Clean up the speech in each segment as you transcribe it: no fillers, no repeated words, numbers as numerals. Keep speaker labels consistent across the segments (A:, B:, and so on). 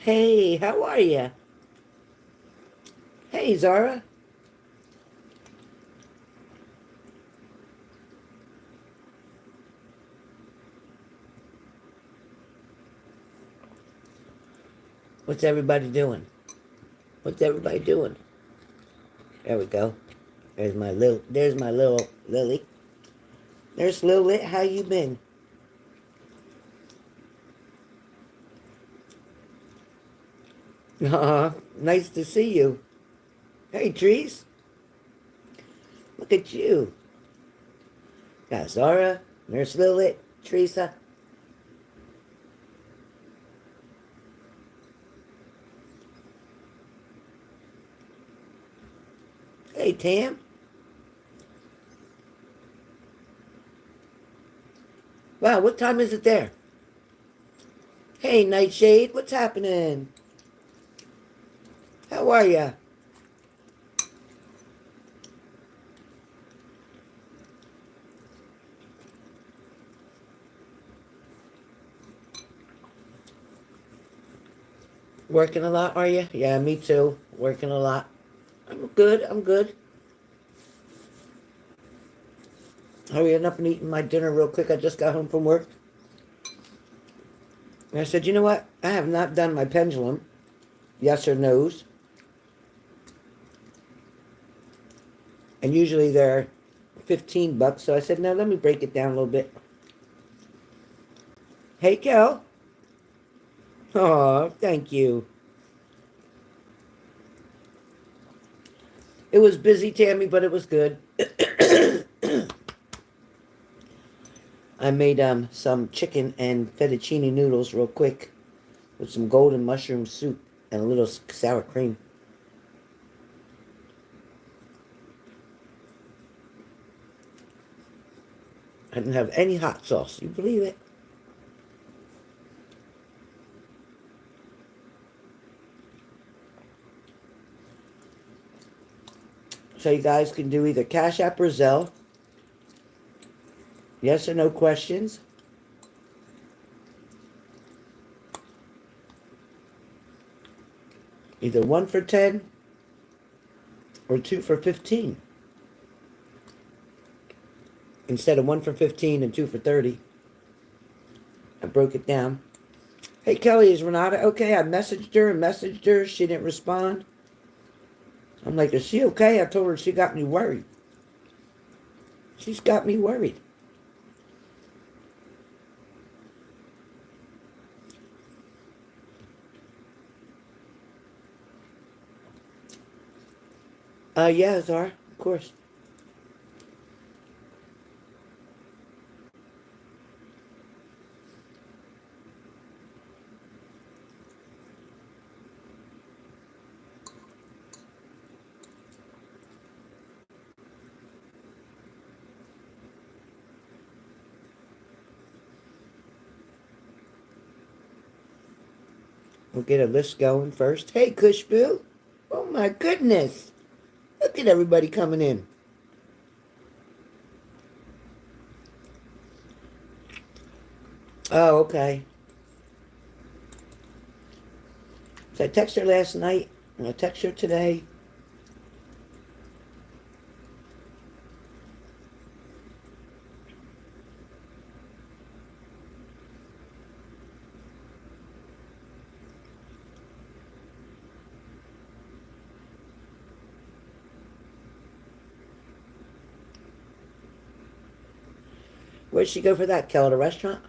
A: Hey, how are you? Hey, Zara. What's everybody doing? What's everybody doing? There we go. There's my little Lily. There's Lily. How you been? Nice to see you. Hey, Trees. Look at you. Got Zara, Nurse Lily, Teresa. Hey, Tam. Wow, what time is it there? Hey, Nightshade. What's happening? How are ya? Working a lot, are you? Yeah, me too. Working a lot. I'm good. I'm good. Hurrying up and eating my dinner real quick. I just got home from work. And I said, you know what? I have not done my pendulum. Yes or no's. And usually they're 15 bucks. So I said, no, let me break it down a little bit. Hey, Kel. Oh, thank you. It was busy, Tammy, but it was good. I made some chicken and fettuccine noodles real quick with some golden mushroom soup and a little sour cream. I didn't have any hot sauce. You believe it? So you guys can do either Cash App or Zelle. Yes or no questions. Either 1 for 10 or 2 for 15. Instead of 1 for 15 and 2 for 30. I broke it down. Hey, Kelly, is Renata okay? I messaged her and messaged her. She didn't respond. I'm like, is she okay? I told her she got me worried. She's got me worried. Yeah, Zara, of course. We'll get a list going first. Hey, Kushboo. Oh, my goodness. Look at everybody coming in. Oh, okay. So I texted her last night, and I text her today. Where'd she go for that, Kel? At a restaurant?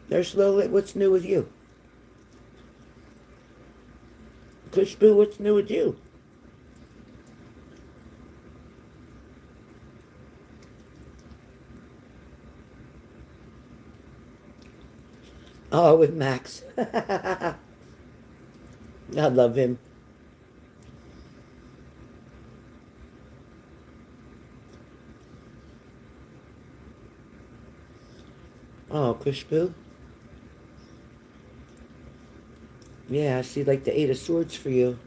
A: There's slowly. What's new with you? Kushboo, what's new with you? Oh, with Max. I love him. Oh, Kushboo. Yeah, I see like the 8 of Swords for you.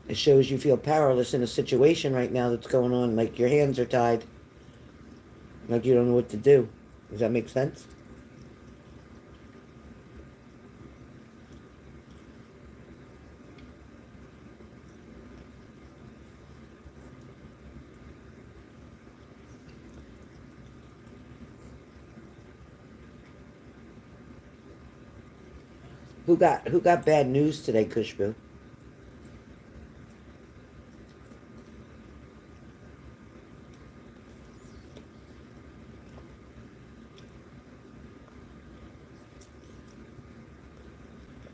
A: It shows you feel powerless in a situation right now that's going on, like your hands are tied, like you don't know what to do. Does that make sense? Who got bad news today, Kushbu?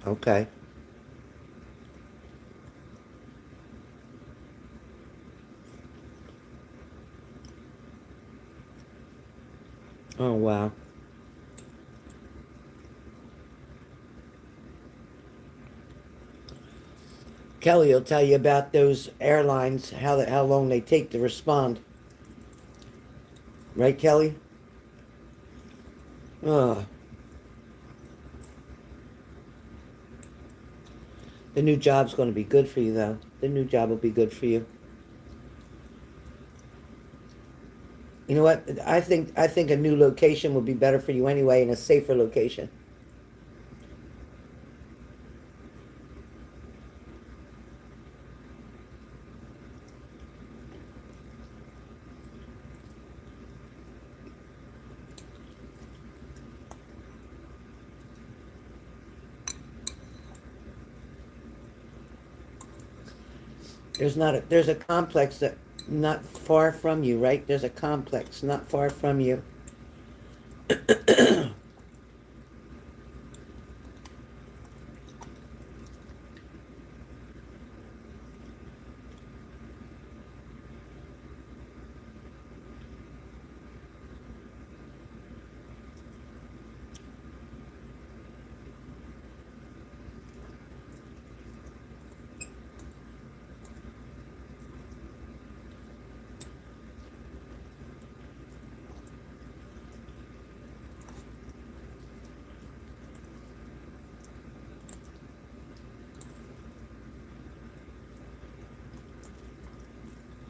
A: Okay. Oh wow. Kelly will tell you about those airlines, how long they take to respond. Right, Kelly? Oh, the new job's going to be good for you, though. The new job will be good for you. You know what? I think a new location would be better for you anyway, and a safer location. There's a complex that not far from you, right? There's a complex not far from you.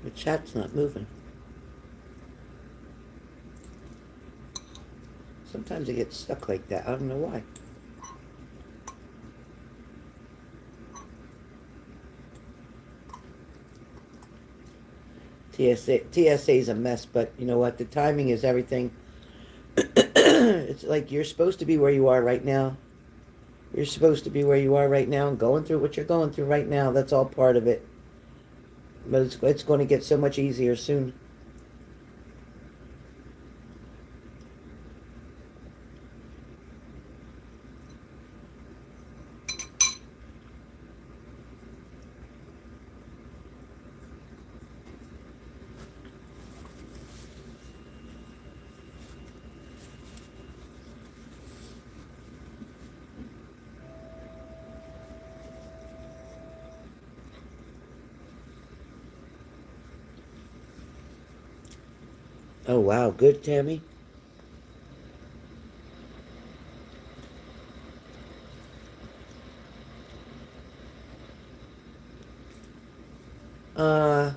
A: The chat's not moving. Sometimes it gets stuck like that. I don't know why. TSA is a mess, but you know what? The timing is everything. It's like you're supposed to be where you are right now. You're supposed to be where you are right now and going through what you're going through right now. That's all part of it. But it's going to get so much easier soon. Oh wow, good, Tammy. Uh,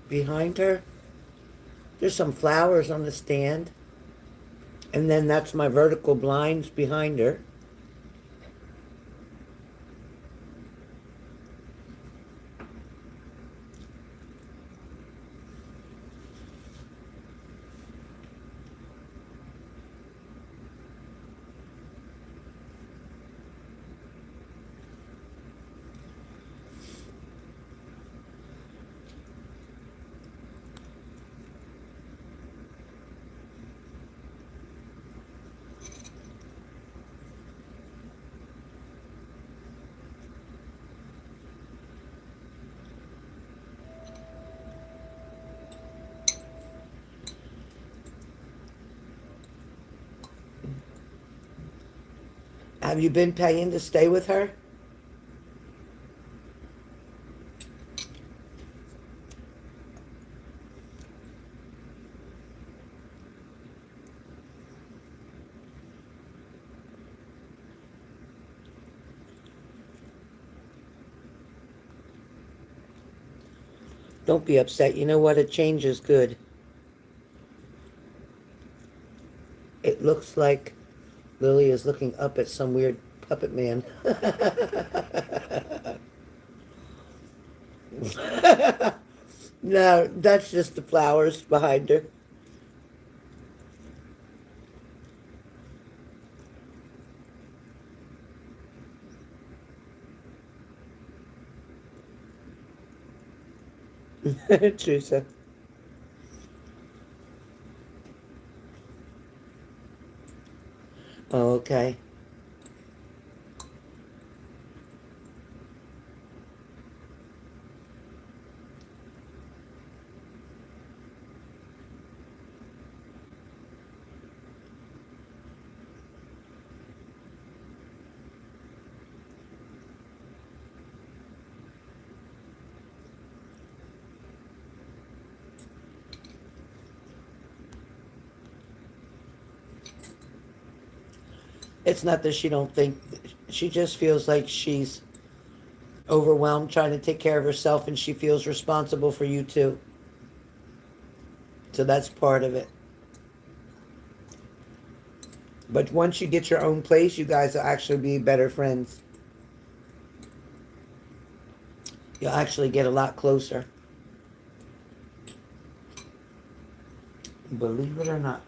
A: Behind her, there's some flowers on the stand, and then that's my vertical blinds behind her. Have you been paying to stay with her? Don't be upset. You know what? A change is good. It looks like Lily is looking up at some weird puppet man. No, that's just the flowers behind her. Teresa. Oh, okay. It's not that she don't think, she just feels like she's overwhelmed trying to take care of herself and she feels responsible for you too. So that's part of it. But once you get your own place, you guys will actually be better friends. You'll actually get a lot closer. Believe it or not.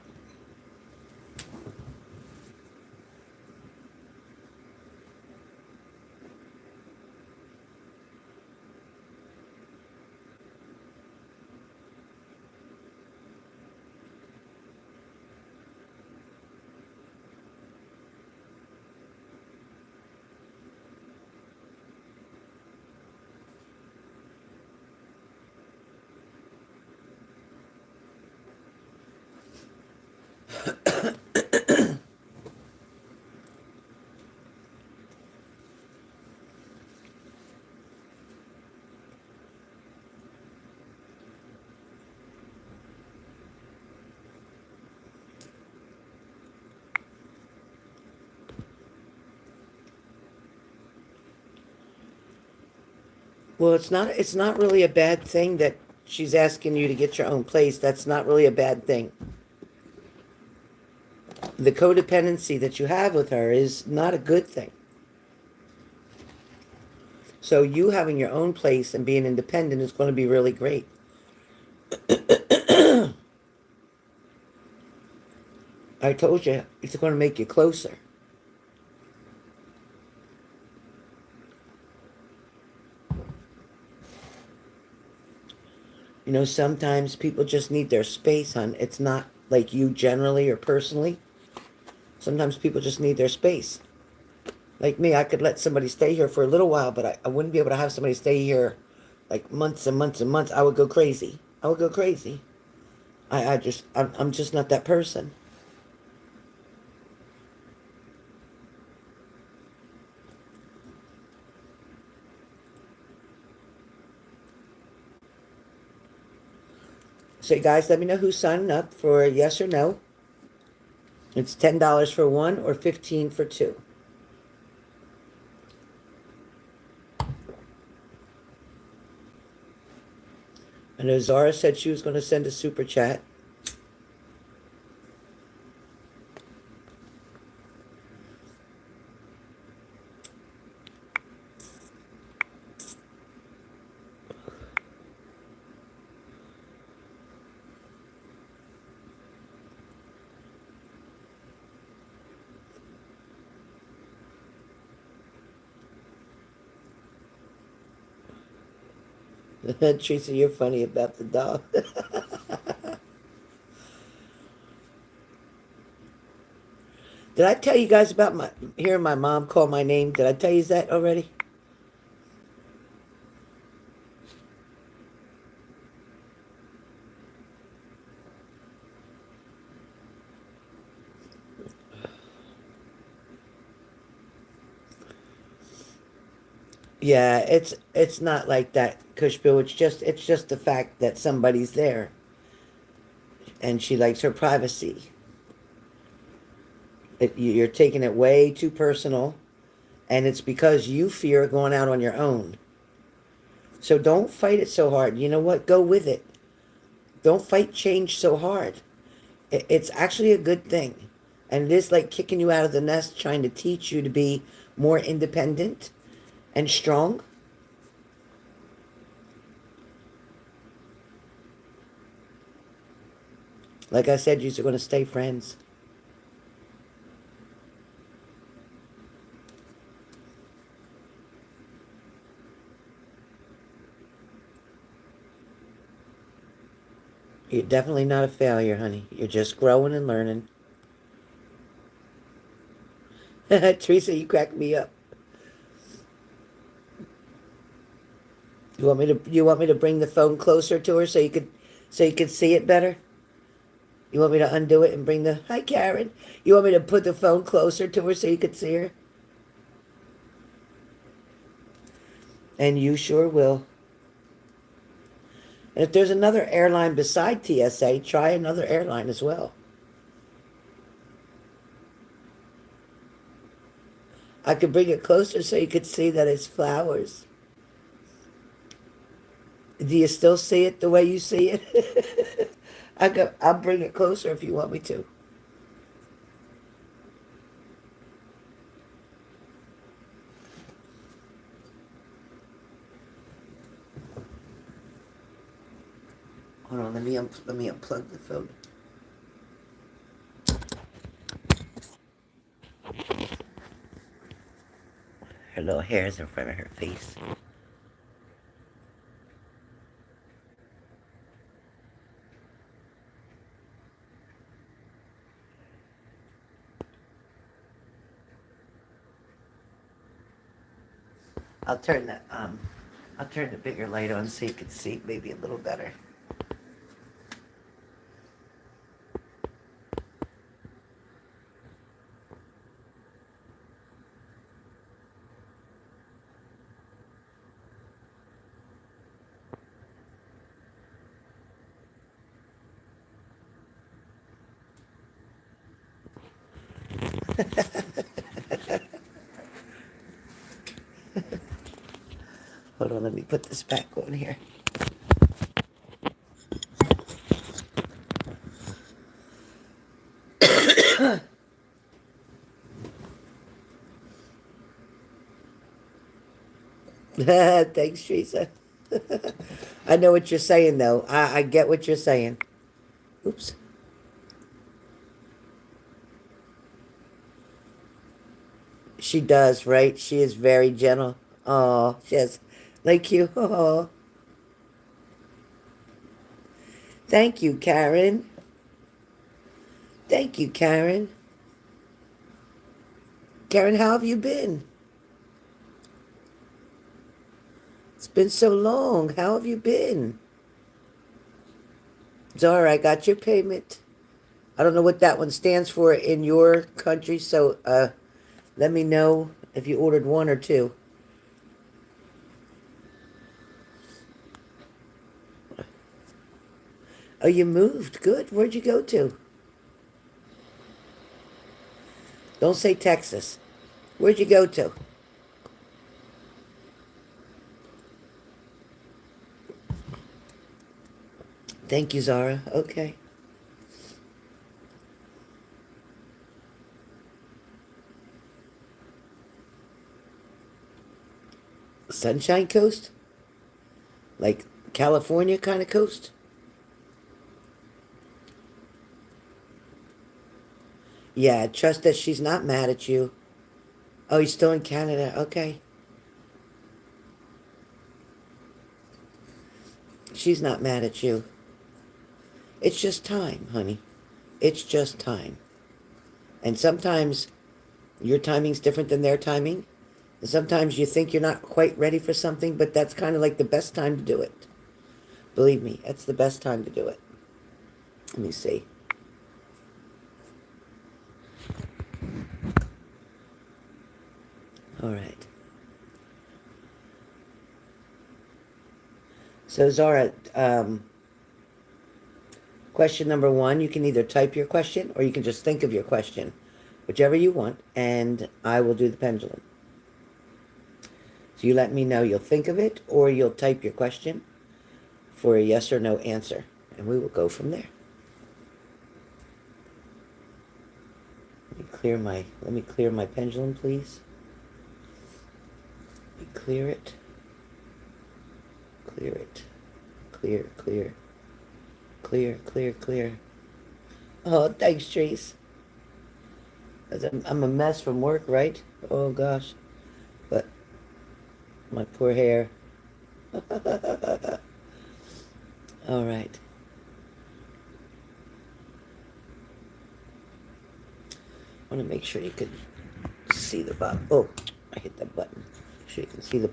A: Well, it's not really a bad thing that she's asking you to get your own place. That's not really a bad thing. The codependency that you have with her is not a good thing. So you having your own place and being independent is going to be really great. I told you, it's going to make you closer. You know, sometimes people just need their space, hon. It's not like you generally or personally. Sometimes people just need their space. Like me, I could let somebody stay here for a little while, but I wouldn't be able to have somebody stay here like months and months and months. I would go crazy. I would go crazy. I'm just not that person. So, you guys, let me know who's signing up for yes or no. It's $10 for one or 15 for two. I know Zara said she was going to send a super chat. Teresa, you're funny about the dog. Did I tell you guys about my hearing my mom call my name? Did I tell you that already? Yeah, it's not like that, Cushbill. It's just the fact that somebody's there and she likes her privacy. You're taking it way too personal, and it's because you fear going out on your own. So don't fight it so hard. You know what? Go with it. Don't fight change so hard. It's actually a good thing. And it is like kicking you out of the nest, trying to teach you to be more independent and strong. Like I said, you're going to stay friends. You're definitely not a failure, honey. You're just growing and learning. Teresa, you crack me up. You want me to bring the phone closer to her so you could see it better? You want me to undo it and bring the hi Karen? You want me to put the phone closer to her so you could see her? And you sure will. And if there's another airline beside TSA, try another airline as well. I could bring it closer so you could see that it's flowers. Do you still see it the way you see it? I'll bring it closer if you want me to. Hold on, let me unplug the phone. Her little hair's in front of her face. I'll turn the bigger light on so you can see maybe a little better. Hold on, let me put this back on here. Thanks, Teresa. I know what you're saying, though. I get what you're saying. Oops. She does, right? She is very gentle. Oh, she has, like you. Oh, thank you, Karen. Thank you, Karen. Karen, how have you been? It's been so long. How have you been? Zara, I got your payment. I don't know what that one stands for in your country, so let me know if you ordered one or two. Oh, you moved. Good. Where'd you go to? Don't say Texas. Where'd you go to? Thank you, Zara. Okay. Sunshine Coast? Like California kind of coast? Yeah, trust that she's not mad at you. Oh, you're still in Canada. Okay. She's not mad at you. It's just time, honey. It's just time. And sometimes your timing's different than their timing. And sometimes you think you're not quite ready for something, but that's kind of like the best time to do it. Believe me, that's the best time to do it. Let me see. All right. So Zara, question number one, you can either type your question or you can just think of your question, whichever you want, and I will do the pendulum. So you let me know. You'll think of it, or you'll type your question for a yes or no answer, and we will go from there. Let me clear my pendulum, please. Let me clear it. Clear it. Clear, clear. Clear, clear, clear. Oh, thanks, Trace. I'm a mess from work, right? Oh, gosh. But my poor hair. All right. I want to make sure you can see the bottom. Oh, I hit that button. Make sure you can see the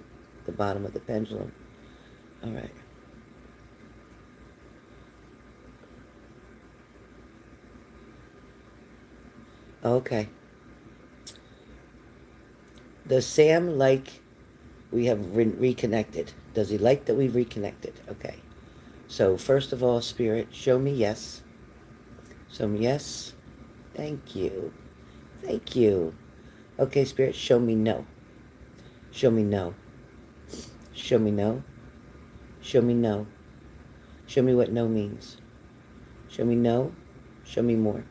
A: bottom of the pendulum. All right. Okay. Does Sam like we have reconnected? Does he like that we've reconnected? Okay. So first of all, Spirit, show me yes. Show me yes. Thank you. Thank you. Okay, Spirit, show me no. Show me no. Show me no. Show me no. Show me what no means. Show me no. Show me more.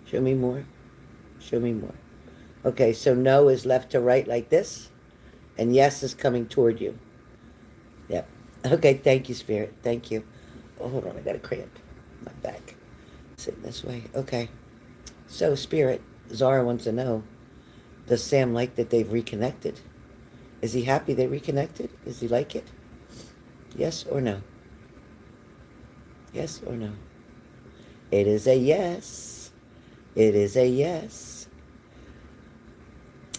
A: Show me more. Show me more. Okay, so no is left to right like this, and yes is coming toward you. Yep. Okay, thank you, Spirit. Thank you. Oh, hold on, I got a cramp. My back. Sitting this way. Okay. So, Spirit, Zara wants to know, does Sam like that they've reconnected? Is he happy they reconnected? Does he like it? Yes or no? Yes or no? It is a yes. It is a yes.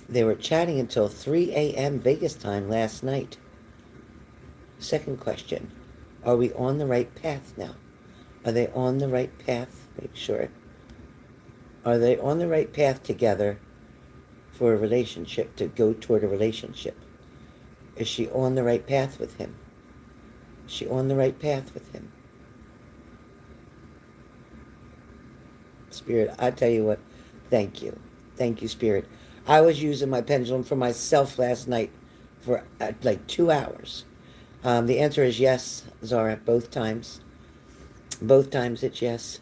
A: They were chatting until 3 a.m. Vegas time last night. Second question. Are we on the right path now? Are they on the right path? Make sure. Are they on the right path together for a relationship, to go toward a relationship? Is she on the right path with him? Is she on the right path with him? Spirit, I tell you what, thank you. Thank you, Spirit. I was using my pendulum for myself last night for like 2 hours. The answer is yes, Zara, both times. Both times it's yes.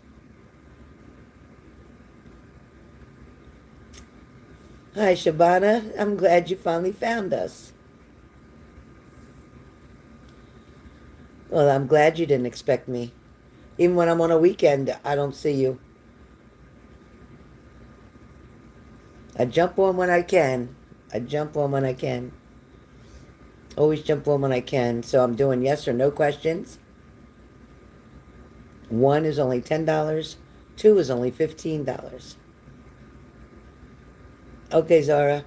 A: Hi, Shabana. I'm glad you finally found us. Well, I'm glad you didn't expect me. Even when I'm on a weekend, I don't see you. I jump on when I can. I jump on when I can. Always jump on when I can. So I'm doing yes or no questions. 1 is only $10. 2 is only $15. Okay, Zara.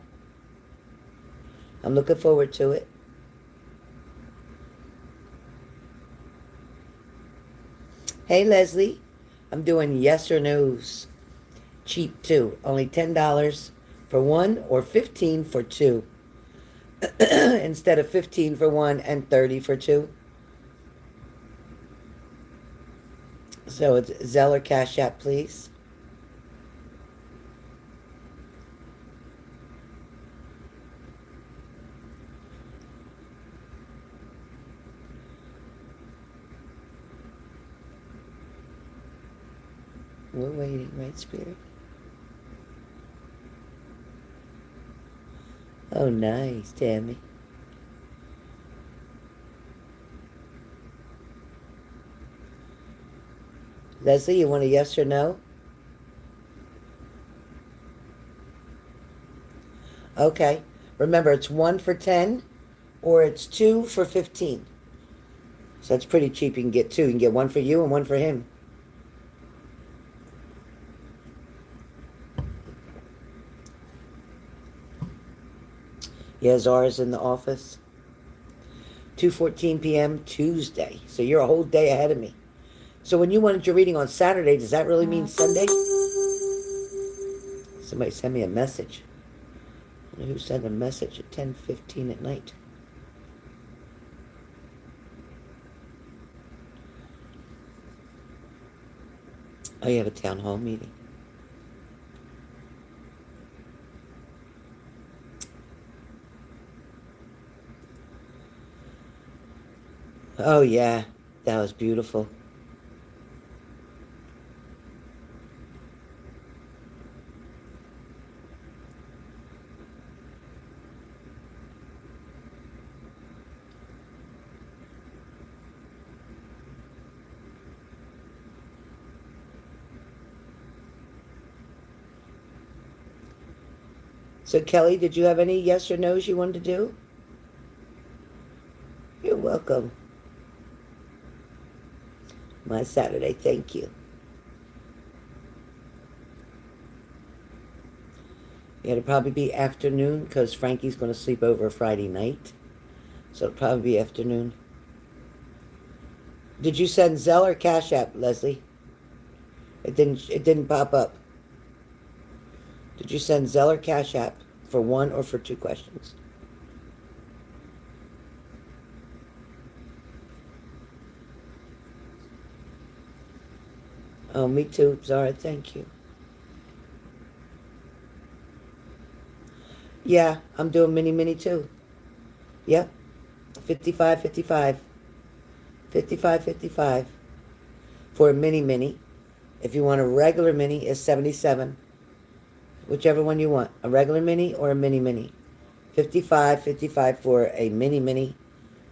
A: I'm looking forward to it. Hey, Leslie. I'm doing yes or no's. Cheap, too. Only $10 for 1 or 15 for 2. Instead of 15 for 1 and 30 for 2. So it's Zelle or Cash App, please. We're waiting, right, Spirit? Oh, nice, Tammy. Leslie, you want a yes or no? Okay. Remember, it's 1 for 10 or it's 2 for 15. So that's pretty cheap. You can get 2. You can get 1 for you and 1 for him. Yeah, Zara's in the office. 2:14 p.m. Tuesday. So you're a whole day ahead of me. So when you wanted your reading on Saturday, does that really mean Sunday? Somebody sent me a message. I don't know who sent a message at 10:15 at night. Oh, you have a town hall meeting. Oh, yeah. That was beautiful. So, Kelly, did you have any yes or no's you wanted to do? You're welcome. My Saturday, thank you. It'll probably be afternoon because Frankie's going to sleep over Friday night. So it'll probably be afternoon. Did you send Zelle or Cash App, Leslie? It didn't pop up. Did you send Zelle or Cash App for one or for two questions? Oh, me too. Zara, thank you. Yeah, I'm doing mini too. Yep. 55, 55. 55, 55. For a mini. If you want a regular mini, is 77. Whichever one you want. A regular mini or a mini. 55, 55 for a mini.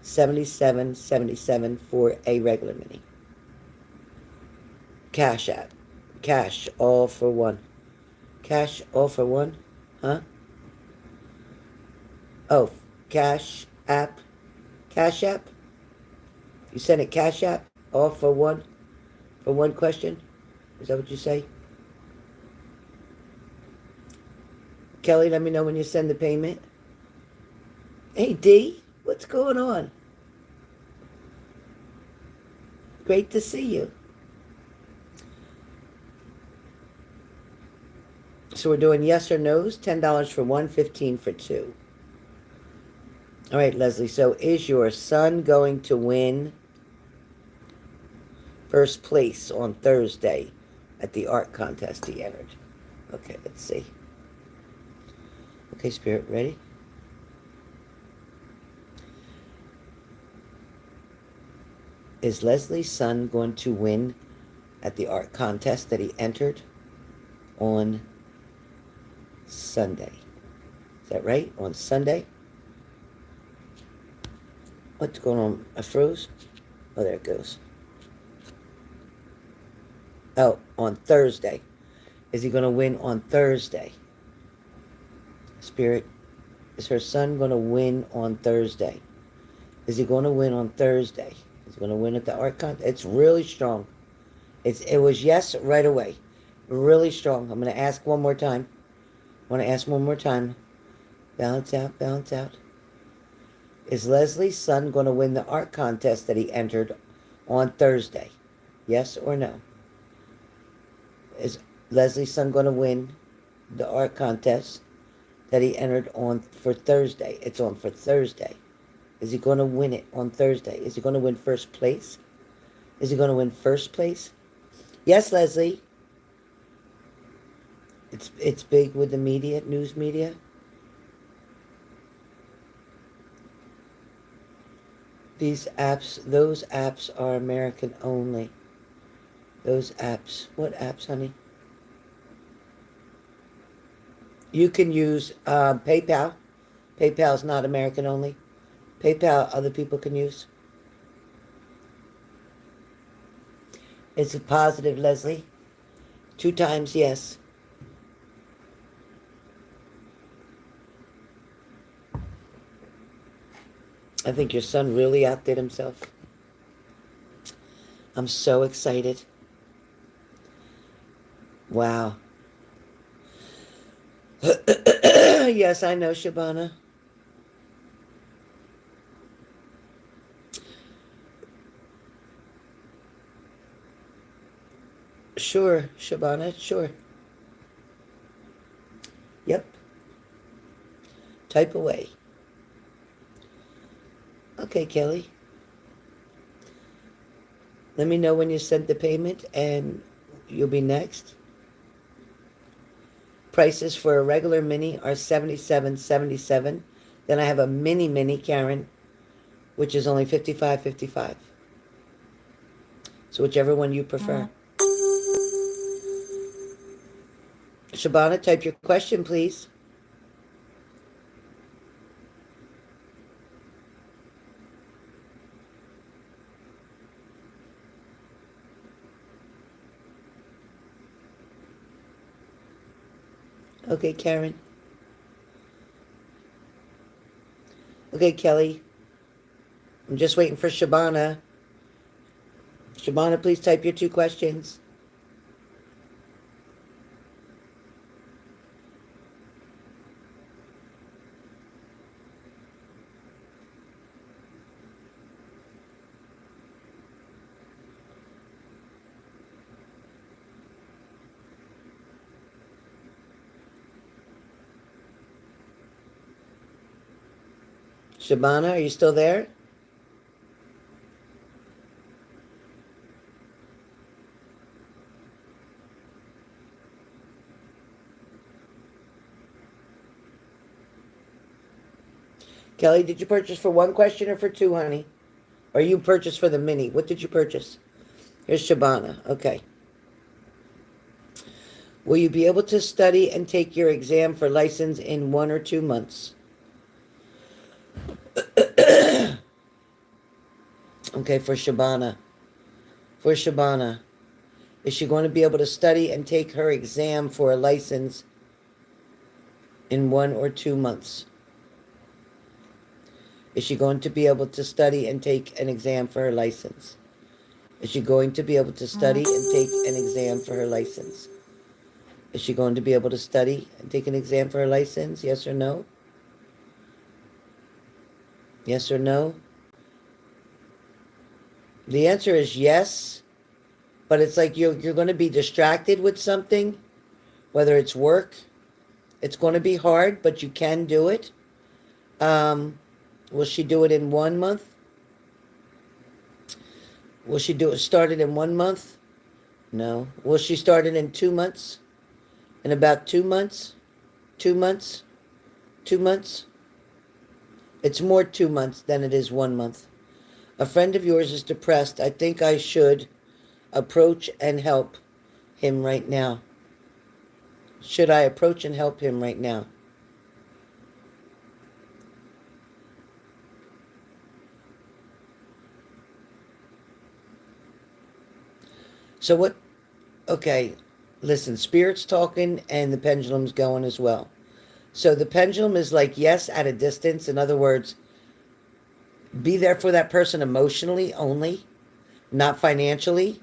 A: 77, 77 for a regular mini. Cash App. Cash all for one. Cash all for one? Huh? Oh, Cash App. Cash App? You sent it Cash App? All for one? For one question? Is that what you say? Kelly, let me know when you send the payment. Hey, D, what's going on? Great to see you. So we're doing yes or no's, $10 for one, 15 for two. All right, Leslie, so is your son going to win first place on Thursday at the art contest he entered? Okay, let's see. Okay, Spirit, ready? Is Leslie's son going to win at the art contest that he entered on Sunday? Is that right? On Sunday? What's going on? I froze? Oh, there it goes. Oh, on Thursday. Is he going to win on Thursday? Spirit, is her son going to win on Thursday? Is he going to win on Thursday? Is he going to win at the art contest? It's really strong. It was yes right away. Really strong. I'm going to ask one more time. I want to ask one more time. Balance out, balance out. Is Leslie's son going to win the art contest that he entered on Thursday? Yes or no? Is Leslie's son going to win the art contest that he entered on for Thursday? It's on for Thursday. Is he going to win it on Thursday? Is he going to win first place? Is he going to win first place? Yes, Leslie. It's big with the media, news media. These apps, those apps are American only. Those apps. What apps, honey? You can use PayPal. PayPal is not American only. PayPal other people can use. It's a positive, Leslie. 2 times yes. I think your son really outdid himself. I'm so excited. Wow. Yes, I know, Shabana. Sure, Shabana, sure. Yep. Type away. Okay, Kelly. Let me know when you sent the payment and you'll be next. Prices for a regular mini are $77.77. Then I have a mini, Karen, which is only 55.55. So whichever one you prefer. Shabana, type your question, please. Okay, Karen. Okay, Kelly. I'm just waiting for Shabana. Shabana, please type your 2 questions. Shabana, are you still there? Kelly, did you purchase for 1 question or for 2, honey? Or you purchased for the mini? What did you purchase? Here's Shabana. Okay. Will you be able to study and take your exam for license in 1 or 2 months? Okay, for Shabana. For Shabana. Is she going to be able to study and take her exam for a license in 1 or 2 months? Is she going to be able to study and take an exam for her license? Is she going to be able to study and take an exam for her license? Is she going to be able to study and take an exam for her license? Yes or no? Yes or no? The answer is yes, but it's like you're going to be distracted with something, whether it's work. It's going to be hard, but you can do it. Will she do it in 1 month? Will she start it in 1 month? No. Will she start it in 2 months? In about 2 months? 2 months? 2 months? It's more 2 months than it is 1 month. A friend of yours is depressed. I think I should approach and help him right now. Should I approach and help him right now? So what? Okay, listen, Spirit's talking and the pendulum's going as well. So the pendulum is like, yes, at a distance. In other words, be there for that person emotionally only, not financially.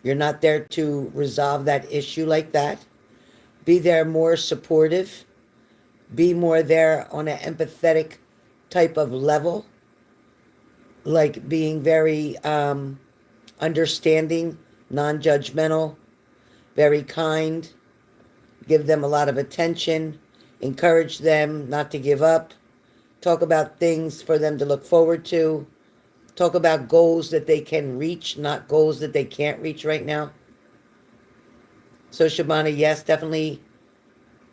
A: You're not there to resolve that issue like that. Be there more supportive. Be more there on an empathetic type of level. Like being very understanding, non-judgmental, very kind. Give them a lot of attention. Encourage them not to give up. Talk about things for them to look forward to. Talk about goals that they can reach, not goals that they can't reach right now. So Shabana, yes, definitely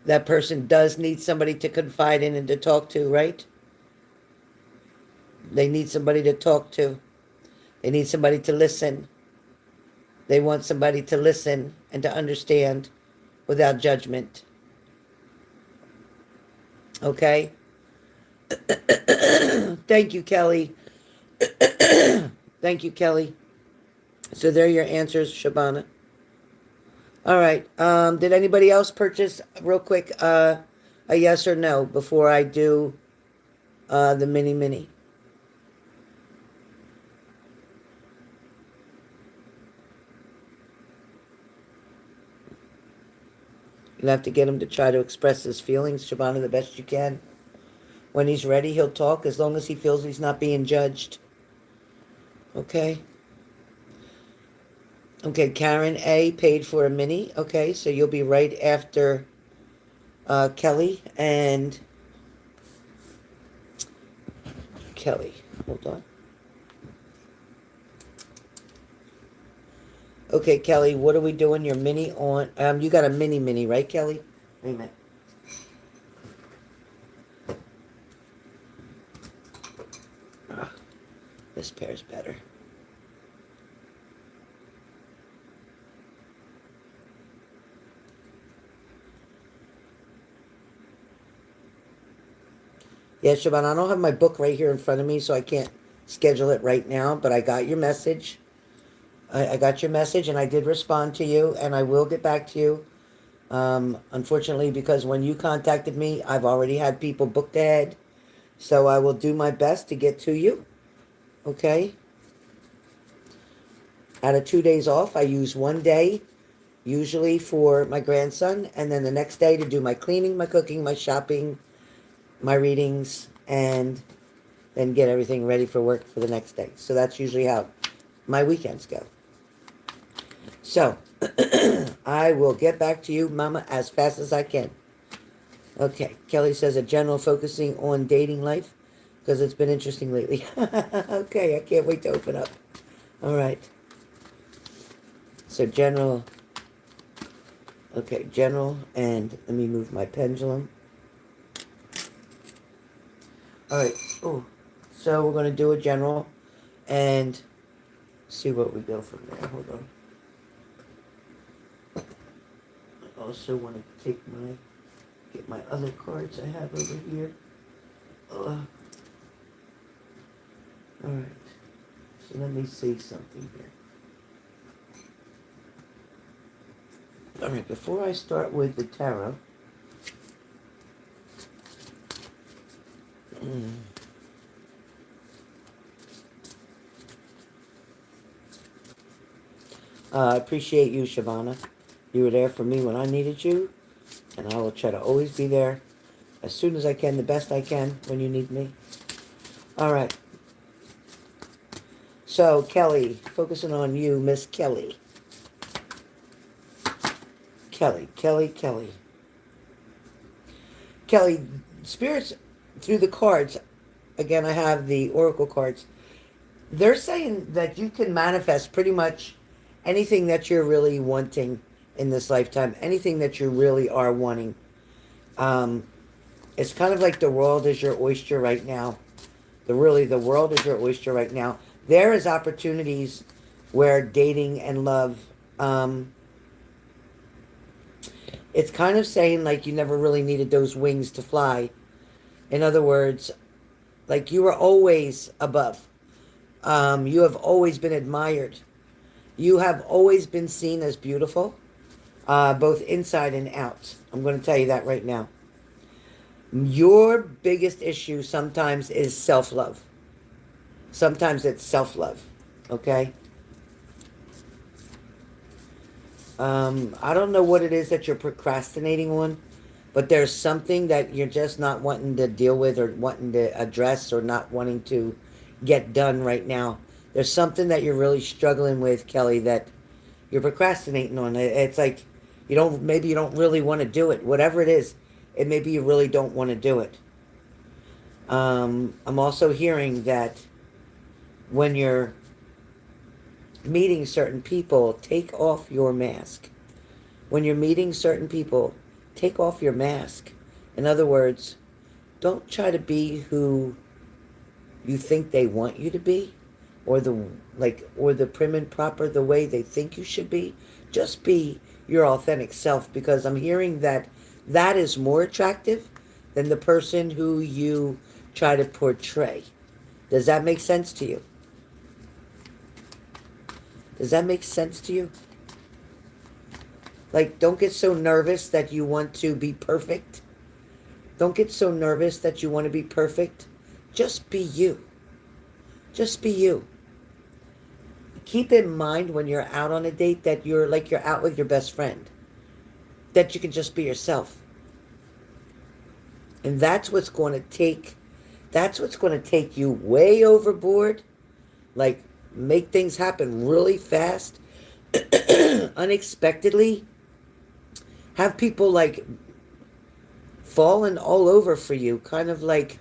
A: that person does need somebody to confide in and to talk to, right? They need somebody to talk to. They need somebody to listen. They want somebody to listen and to understand without judgment. Okay? Thank you, Kelly. Thank you, Kelly. So there are your answers, Shabana. All right. Did anybody else purchase, real quick, a yes or no before I do the mini? You'll have to get him to try to express his feelings, Shabana, the best you can. When he's ready, he'll talk as long as he feels he's not being judged. Okay? Okay, Karen A. paid for a mini. Okay, so you'll be right after Kelly and Kelly. Hold on. Okay, Kelly, what are we doing? Your mini on... you got a mini, right, Kelly? Wait a minute. pair's better. Yeah, Siobhan, I don't have my book right here in front of me, so I can't schedule it right now, but I got your message. I got your message, and I did respond to you, and I will get back to you. Unfortunately, because when you contacted me, I've already had people booked ahead, so I will do my best to get to you. Okay? Out of 2 days off, I use 1 day, usually for my grandson, and then the next day to do my cleaning, my cooking, my shopping, my readings, and then get everything ready for work for the next day. So that's usually how my weekends go. So, I will get back to you, Mama, as fast as I can. Okay, Kelly says a general focusing on dating life, because it's been interesting lately. Okay, I can't wait to open up. All right. So general, okay, general, and let me move my pendulum. All right, oh, so we're going to do a general and see what we go from there. Hold on. I also want to get my other cards I have over here. All right, so let me see something here. All right, before I start with the tarot, I appreciate you, Shavana. You were there for me when I needed you, and I will try to always be there as soon as I can, the best I can when you need me. All right. So, Kelly, focusing on you, Miss Kelly. Kelly. Kelly, spirits through the cards, again, I have the oracle cards. They're saying that you can manifest pretty much anything that you're really wanting in this lifetime, anything that you really are wanting. It's kind of like the world is your oyster right now. The world is your oyster right now. There is opportunities where dating and love, it's kind of saying like you never really needed those wings to fly. In other words, like you were always above. You have always been admired. You have always been seen as beautiful, both inside and out. I'm going to tell you that right now. Your biggest issue sometimes is self-love. Sometimes it's self-love, okay? I don't know what it is that you're procrastinating on, but there's something that you're just not wanting to deal with or wanting to address or not wanting to get done right now. There's something that you're really struggling with, Kelly, that you're procrastinating on. It's like maybe you don't really want to do it. Whatever it is, maybe you really don't want to do it. I'm also hearing that when you're meeting certain people, take off your mask. When you're meeting certain people, take off your mask. In other words, don't try to be who you think they want you to be, or the prim and proper, the way they think you should be. Just be your authentic self, because I'm hearing that is more attractive than the person who you try to portray. Does that make sense to you? Does that make sense to you? Like, don't get so nervous that you want to be perfect. Don't get so nervous that you want to be perfect. Just be you. Just be you. Keep in mind when you're out on a date that you're out with your best friend. That you can just be yourself. And that's what's going to take you way overboard. Like, make things happen really fast, unexpectedly. Have people like falling all over for you, kind of like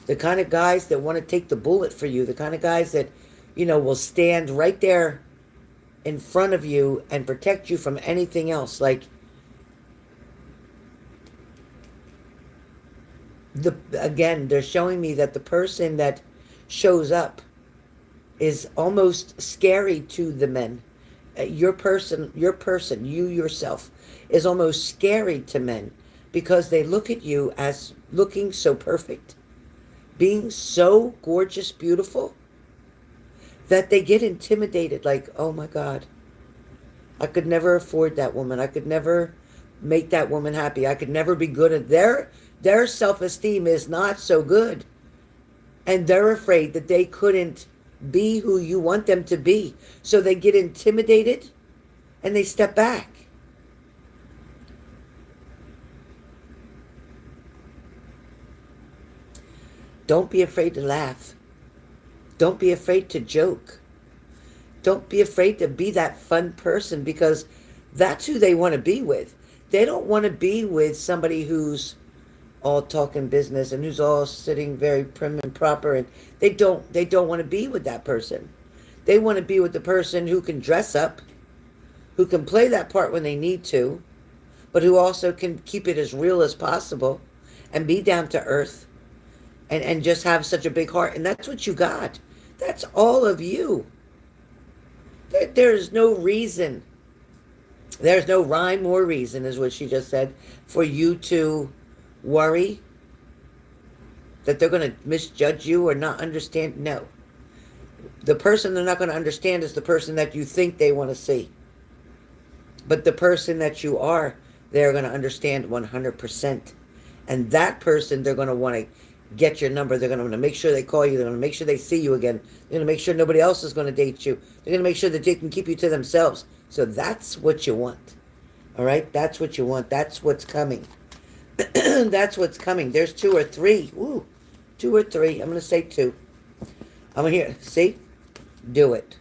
A: the kind of guys that want to take the bullet for you, the kind of guys that, will stand right there in front of you and protect you from anything else. Like, again, they're showing me that the person that shows up is almost scary to the men. Your person, you yourself, is almost scary to men because they look at you as looking so perfect, being so gorgeous, beautiful, that they get intimidated like, oh my God, I could never afford that woman. I could never make that woman happy. I could never be good at their self-esteem is not so good. And they're afraid that they couldn't be who you want them to be. So they get intimidated and they step back. Don't be afraid to laugh. Don't be afraid to joke. Don't be afraid to be that fun person, because that's who they want to be with. They don't want to be with somebody who's all talking business and who's all sitting very prim and proper, and they don't want to be with that person. They want to be with the person who can dress up, who can play that part when they need to, but who also can keep it as real as possible and be down to earth and just have such a big heart. And that's what you got. That's all of you. There's no reason, there's no rhyme or reason, is what she just said, for you to worry that they're going to misjudge you or not understand. No. The person they're not going to understand is the person that you think they want to see. But the person that you are, they're going to understand 100%. And that person, they're going to want to get your number. They're going to want to make sure they call you. They're going to make sure they see you again. They're going to make sure nobody else is going to date you. They're going to make sure that they can keep you to themselves. So that's what you want. All right? That's what you want. That's what's coming. That's what's coming. There's 2 or 3. Ooh, 2 or 3. I'm going to say 2. I'm here. See? Do it.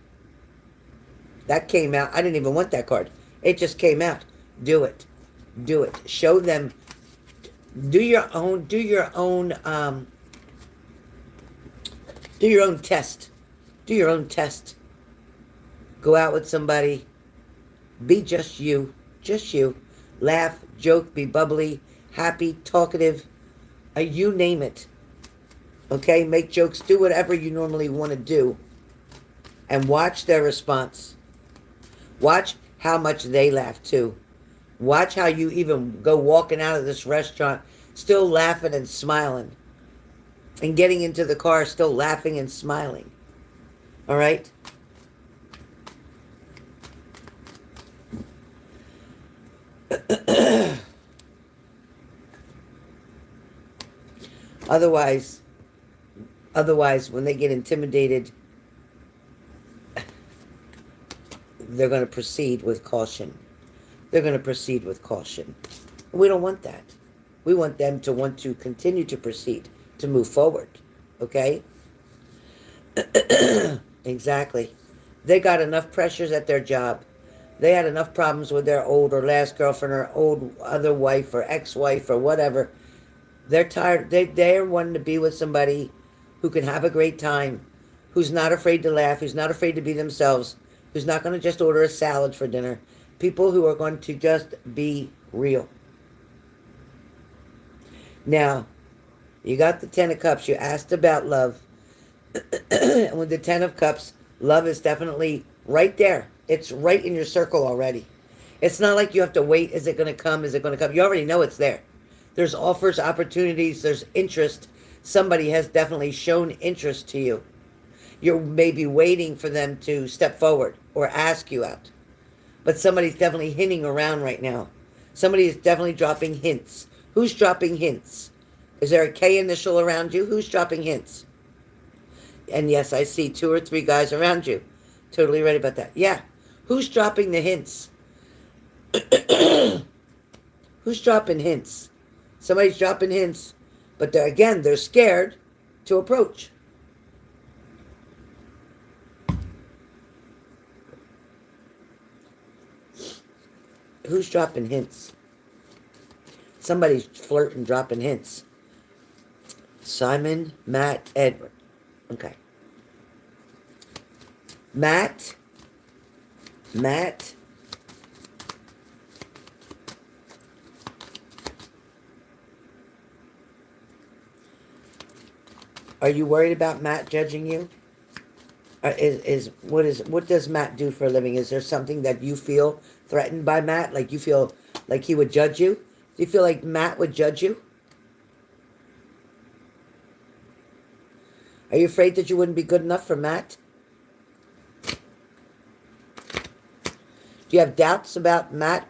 A: That came out. I didn't even want that card. It just came out. Do it. Do it. Show them. Do your own test. Do your own test. Go out with somebody. Be just you. Just you. Laugh, joke, be bubbly, happy, talkative. You name it. Okay? Make jokes. Do whatever you normally want to do. And watch their response. Watch how much they laugh too. Watch how you even go walking out of this restaurant still laughing and smiling. And getting into the car still laughing and smiling. All right? Otherwise, when they get intimidated, they're going to proceed with caution. They're going to proceed with caution. We don't want that. We want them to want to continue to proceed, to move forward. Okay? Exactly. They got enough pressures at their job. They had enough problems with their old or last girlfriend or old other wife or ex-wife or whatever. They're tired. They're wanting to be with somebody who can have a great time, who's not afraid to laugh, who's not afraid to be themselves, who's not going to just order a salad for dinner. People who are going to just be real. Now, you got the 10 of Cups. You asked about love. And with the 10 of Cups, love is definitely right there. It's right in your circle already. It's not like you have to wait. Is it going to come? Is it going to come? You already know it's there. There's offers, opportunities. There's interest. Somebody has definitely shown interest to you. You're maybe waiting for them to step forward or ask you out. But somebody's definitely hinting around right now. Somebody is definitely dropping hints. Who's dropping hints? Is there a K initial around you? Who's dropping hints? And yes, I see 2 or 3 guys around you. Totally right about that. Yeah. Who's dropping the hints? Who's dropping hints? Somebody's dropping hints. But they're scared to approach. Who's dropping hints? Somebody's flirting, dropping hints. Simon, Matt, Edward. Okay. Matt. Are you worried about Matt judging you? What does Matt do for a living? Is there something that you feel threatened by Matt? Like you feel like he would judge you? Do you feel like Matt would judge you? Are you afraid that you wouldn't be good enough for Matt? Do you have doubts about Matt?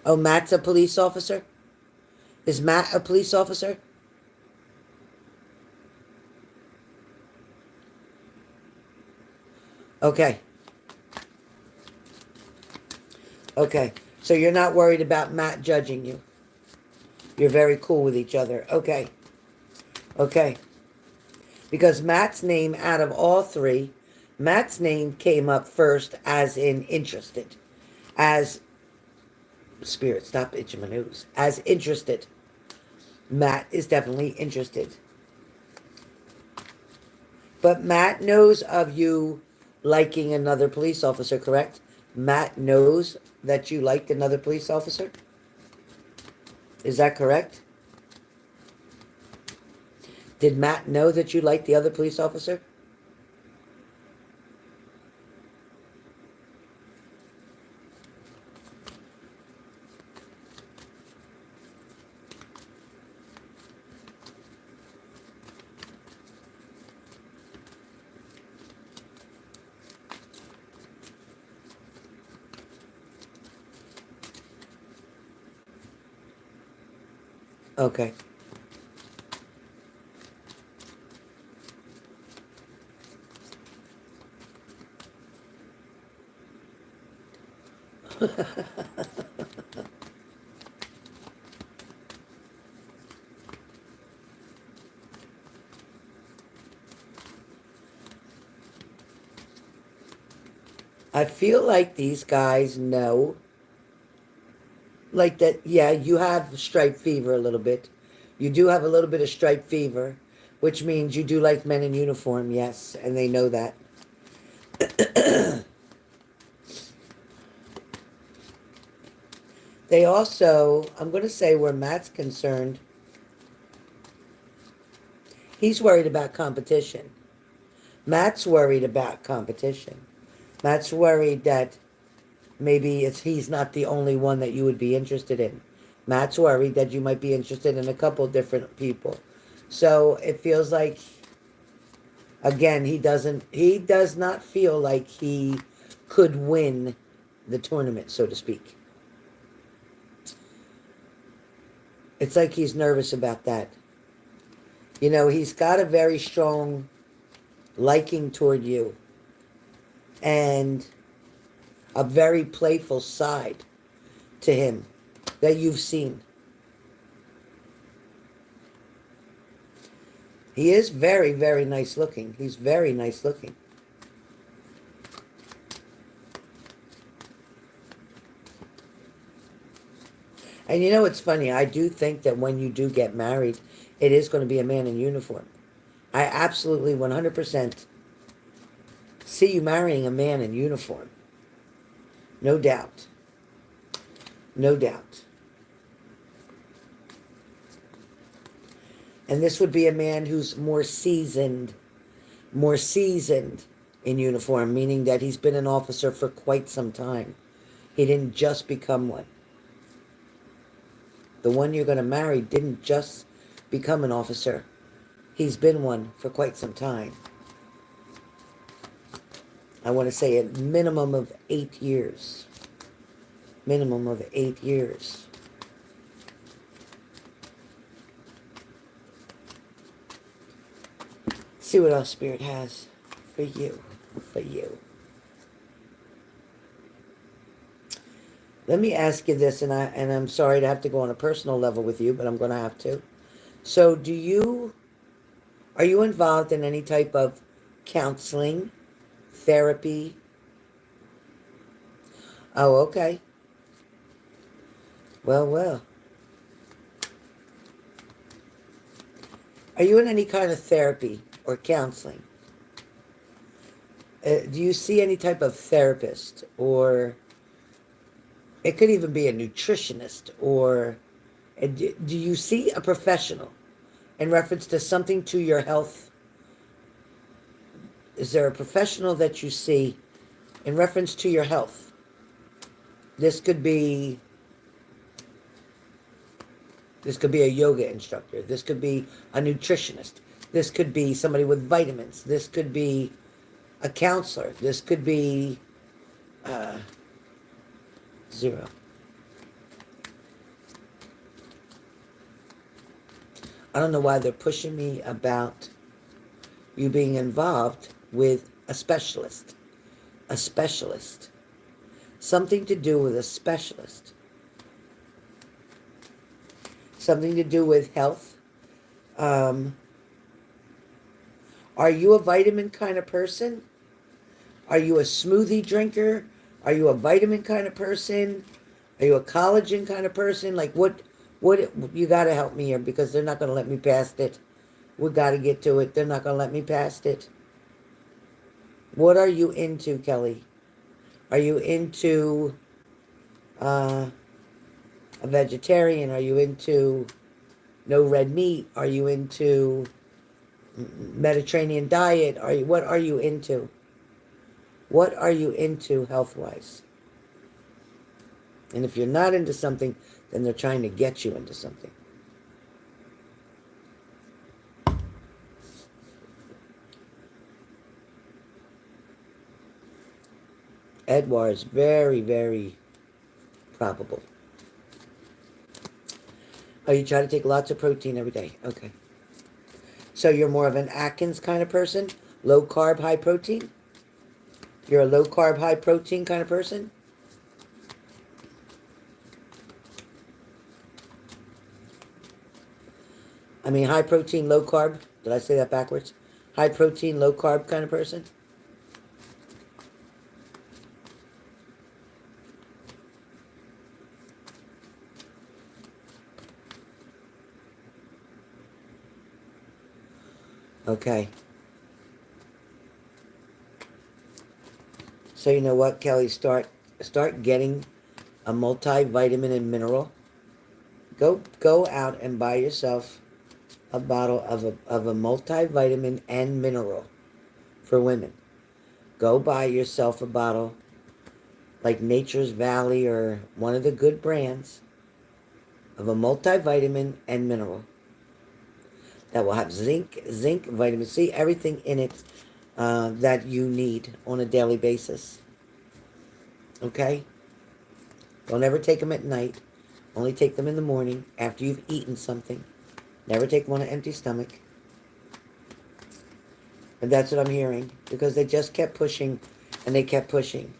A: Oh, Matt's a police officer? Is Matt a police officer? Okay. Okay. So you're not worried about Matt judging you. You're very cool with each other. Okay. Okay. Because Matt's name, out of all three, Matt's name came up first as in interested. As, Spirit, stop itching my nose. As interested. Matt is definitely interested. But Matt knows of you liking another police officer, correct? Matt knows that you liked another police officer? Is that correct? Did Matt know that you liked the other police officer? Okay. I feel like these guys know, like that, yeah, you have stripe fever a little bit. You do have a little bit of stripe fever, which means you do like men in uniform, yes, and they know that. They also, I'm going to say where Matt's concerned, he's worried about competition. Matt's worried about competition. Matt's worried that maybe he's not the only one that you would be interested in. Matt's worried that you might be interested in a couple different people. So it feels like, again, he does not feel like he could win the tournament, so to speak. It's like he's nervous about that. You know, he's got a very strong liking toward you and a very playful side to him that you've seen. He is very, very nice looking. He's very nice looking. And you know, it's funny. I do think that when you do get married, it is going to be a man in uniform. I absolutely 100% see you marrying a man in uniform. No doubt. No doubt. And this would be a man who's more seasoned in uniform, meaning that he's been an officer for quite some time. He didn't just become one. The one you're going to marry didn't just become an officer. He's been one for quite some time. I want to say a minimum of 8 years. Minimum of 8 years. Let's see what else Spirit has for you. For you. Let me ask you this, and I'm sorry to have to go on a personal level with you, but I'm going to have to. So are you involved in any type of counseling, therapy? Oh, okay. Well. Are you in any kind of therapy or counseling? Do you see any type of therapist, or it could even be a nutritionist, or do you see a professional in reference to something to your health? Is there a professional that you see in reference to your health? This could be a yoga instructor. This could be a nutritionist. This could be somebody with vitamins. This could be a counselor. This could be zero. I don't know why they're pushing me about you being involved with a specialist. A specialist. Something to do with a specialist. Something to do with health. Are you a vitamin kind of person? Are you a smoothie drinker? Are you a vitamin kind of person? Are you a collagen kind of person? Like what, you got to help me here, because they're not going to let me past it. We got to get to it. They're not going to let me past it. What are you into, Kelly? Are you into a vegetarian? Are you into no red meat? Are you into Mediterranean diet? What are you into? What are you into health-wise? And if you're not into something, then they're trying to get you into something. Edouard is very, very probable. Oh, you try to take lots of protein every day. Okay. So you're more of an Atkins kind of person? Low carb, high protein? You're a low carb, high protein kind of person? I mean, high protein, low carb. Did I say that backwards? High protein, low carb kind of person? Okay. So you know what, Kelly? Start getting a multivitamin and mineral. Go out and buy yourself a bottle of a multivitamin and mineral for women. Go buy yourself a bottle like Nature's Valley or one of the good brands of a multivitamin and mineral that will have zinc, vitamin C, everything in it that you need on a daily basis. Okay? Don't ever take them at night. Only take them in the morning after you've eaten something. Never take them on an empty stomach. And that's what I'm hearing, because they just kept pushing and they kept pushing.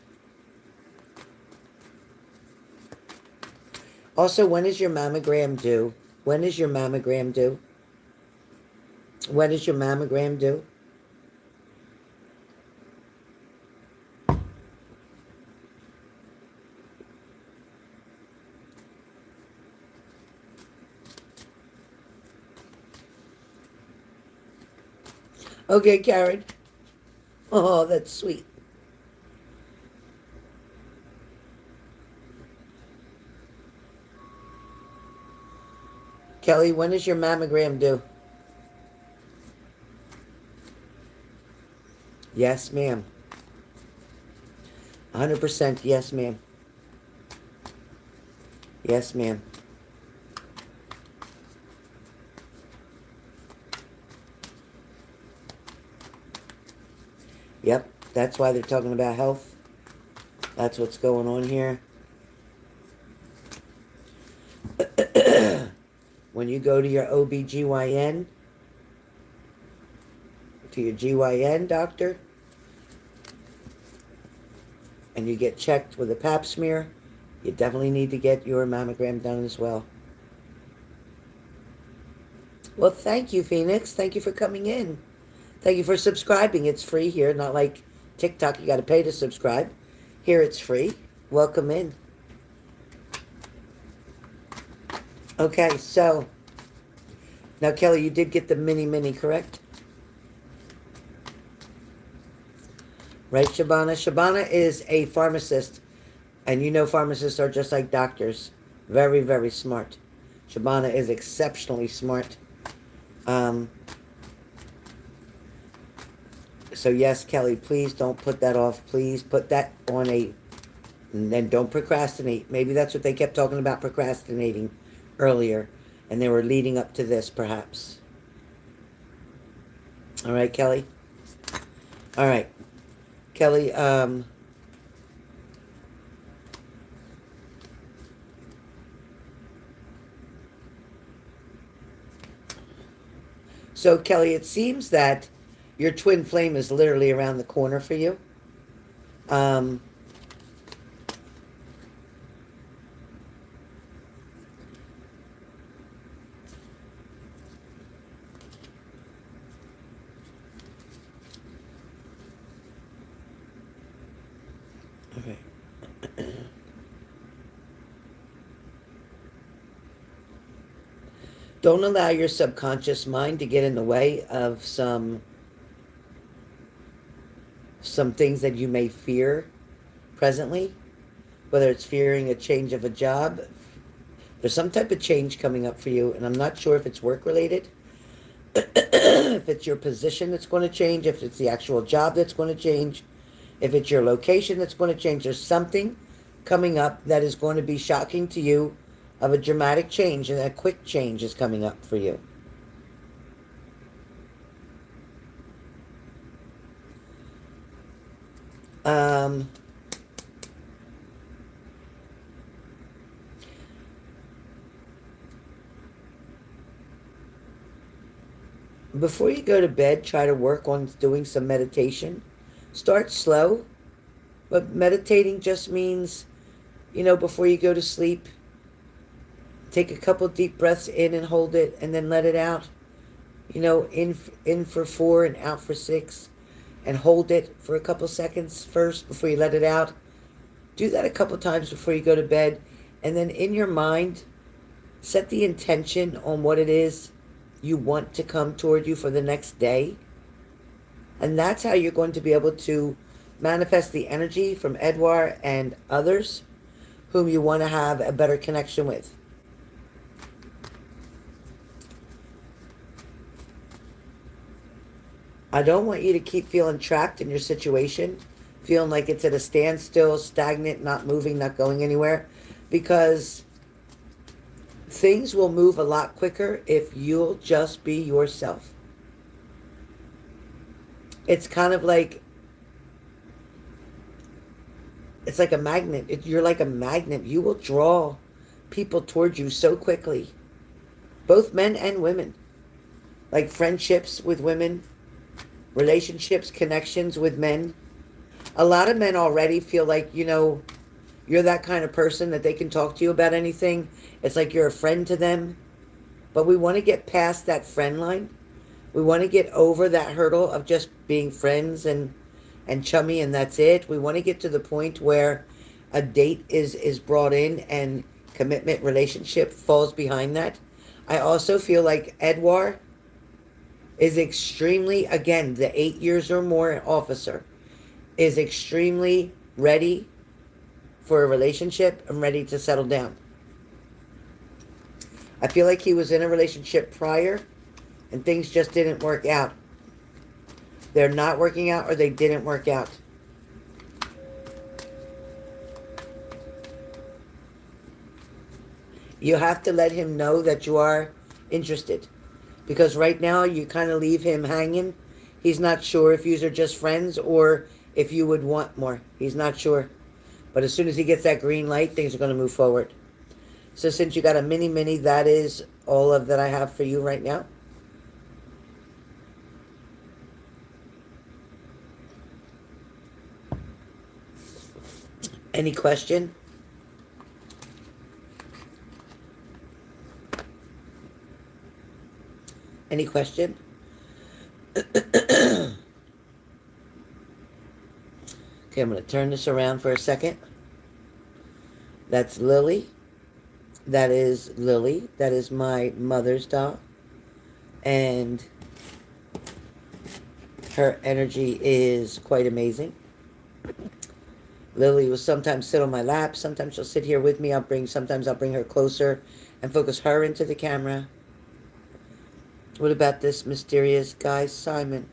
A: Also, when is your mammogram due? When is your mammogram due? When is your mammogram due? Okay, Karen. Oh, that's sweet. Kelly, when is your mammogram due? Yes, ma'am. 100% yes, ma'am. Yes, ma'am. Yep, that's why they're talking about health. That's what's going on here. When you go to your OBGYN, to your GYN doctor, and you get checked with a pap smear, you definitely need to get your mammogram done as well. Well, thank you, Phoenix. Thank you for coming in. Thank you for subscribing. It's free here, not like TikTok. You got to pay to subscribe. Here it's free. Welcome in. Okay, so now, Kelly, you did get the mini, correct? Right, Shabana? Shabana is a pharmacist, and you know pharmacists are just like doctors. Very, very smart. Shabana is exceptionally smart. Um, so yes, Kelly, please don't put that off. Please put that on a, and then don't procrastinate. Maybe that's what they kept talking about, procrastinating earlier, and they were leading up to this, perhaps. All right, Kelly? All right. Kelly, so Kelly, it seems that your twin flame is literally around the corner for you. Um, okay. Don't allow your subconscious mind to get in the way of some things that you may fear presently, whether it's fearing a change of a job. There's some type of change coming up for you, and I'm not sure if it's work related, if it's your position that's going to change, if it's the actual job that's going to change, if it's your location that's going to change. There's something coming up that is going to be shocking to you, of a dramatic change, and a quick change is coming up for you. Um, Before you go to bed, try to work on doing some meditation. Start slow, but meditating just means, before you go to sleep, take a couple deep breaths in and hold it, and then let it out. In for 4 and out for 6, and hold it for a couple seconds first before you let it out. Do that a couple times before you go to bed, and then in your mind, set the intention on what it is you want to come toward you for the next day. And that's how you're going to be able to manifest the energy from Edouard and others whom you want to have a better connection with. I don't want you to keep feeling trapped in your situation, feeling like it's at a standstill, stagnant, not moving, not going anywhere, because things will move a lot quicker if you'll just be yourself. It's kind of like, it's like a magnet. You're like a magnet. You will draw people towards you so quickly, both men and women, like friendships with women, relationships, connections with men. A lot of men already feel like, you're that kind of person that they can talk to you about anything. It's like you're a friend to them. But we want to get past that friend line. We want to get over that hurdle of just being friends and chummy, and that's it. We want to get to the point where a date is brought in and commitment, relationship falls behind that. I also feel like Edouard is extremely, again, the 8 years or more officer, is extremely ready for a relationship and ready to settle down. I feel like he was in a relationship prior and things just didn't work out. They're not working out, or they didn't work out. You have to let him know that you are interested. Because right now you kind of leave him hanging. He's not sure if you are just friends or if you would want more. He's not sure. But as soon as he gets that green light, things are going to move forward. So since you got a mini, that is all of that I have for you right now. Any question? Any question? Okay, I'm going to turn this around for a second. That's Lily. That is Lily. That is my mother's doll. And her energy is quite amazing. Lily will sometimes sit on my lap. Sometimes she'll sit here with me. Sometimes I'll bring her closer and focus her into the camera. What about this mysterious guy, Simon?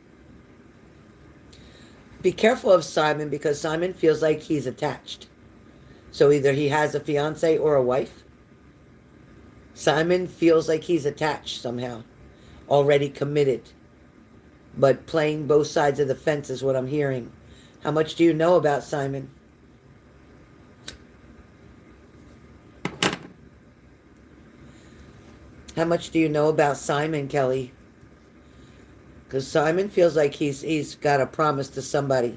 A: Be careful of Simon because Simon feels like he's attached. So either he has a fiance or a wife. Simon feels like he's attached somehow, already committed, but playing both sides of the fence is what I'm hearing. How much do you know about Simon? How much do you know about Simon, Kelly? Because Simon feels like he's got a promise to somebody.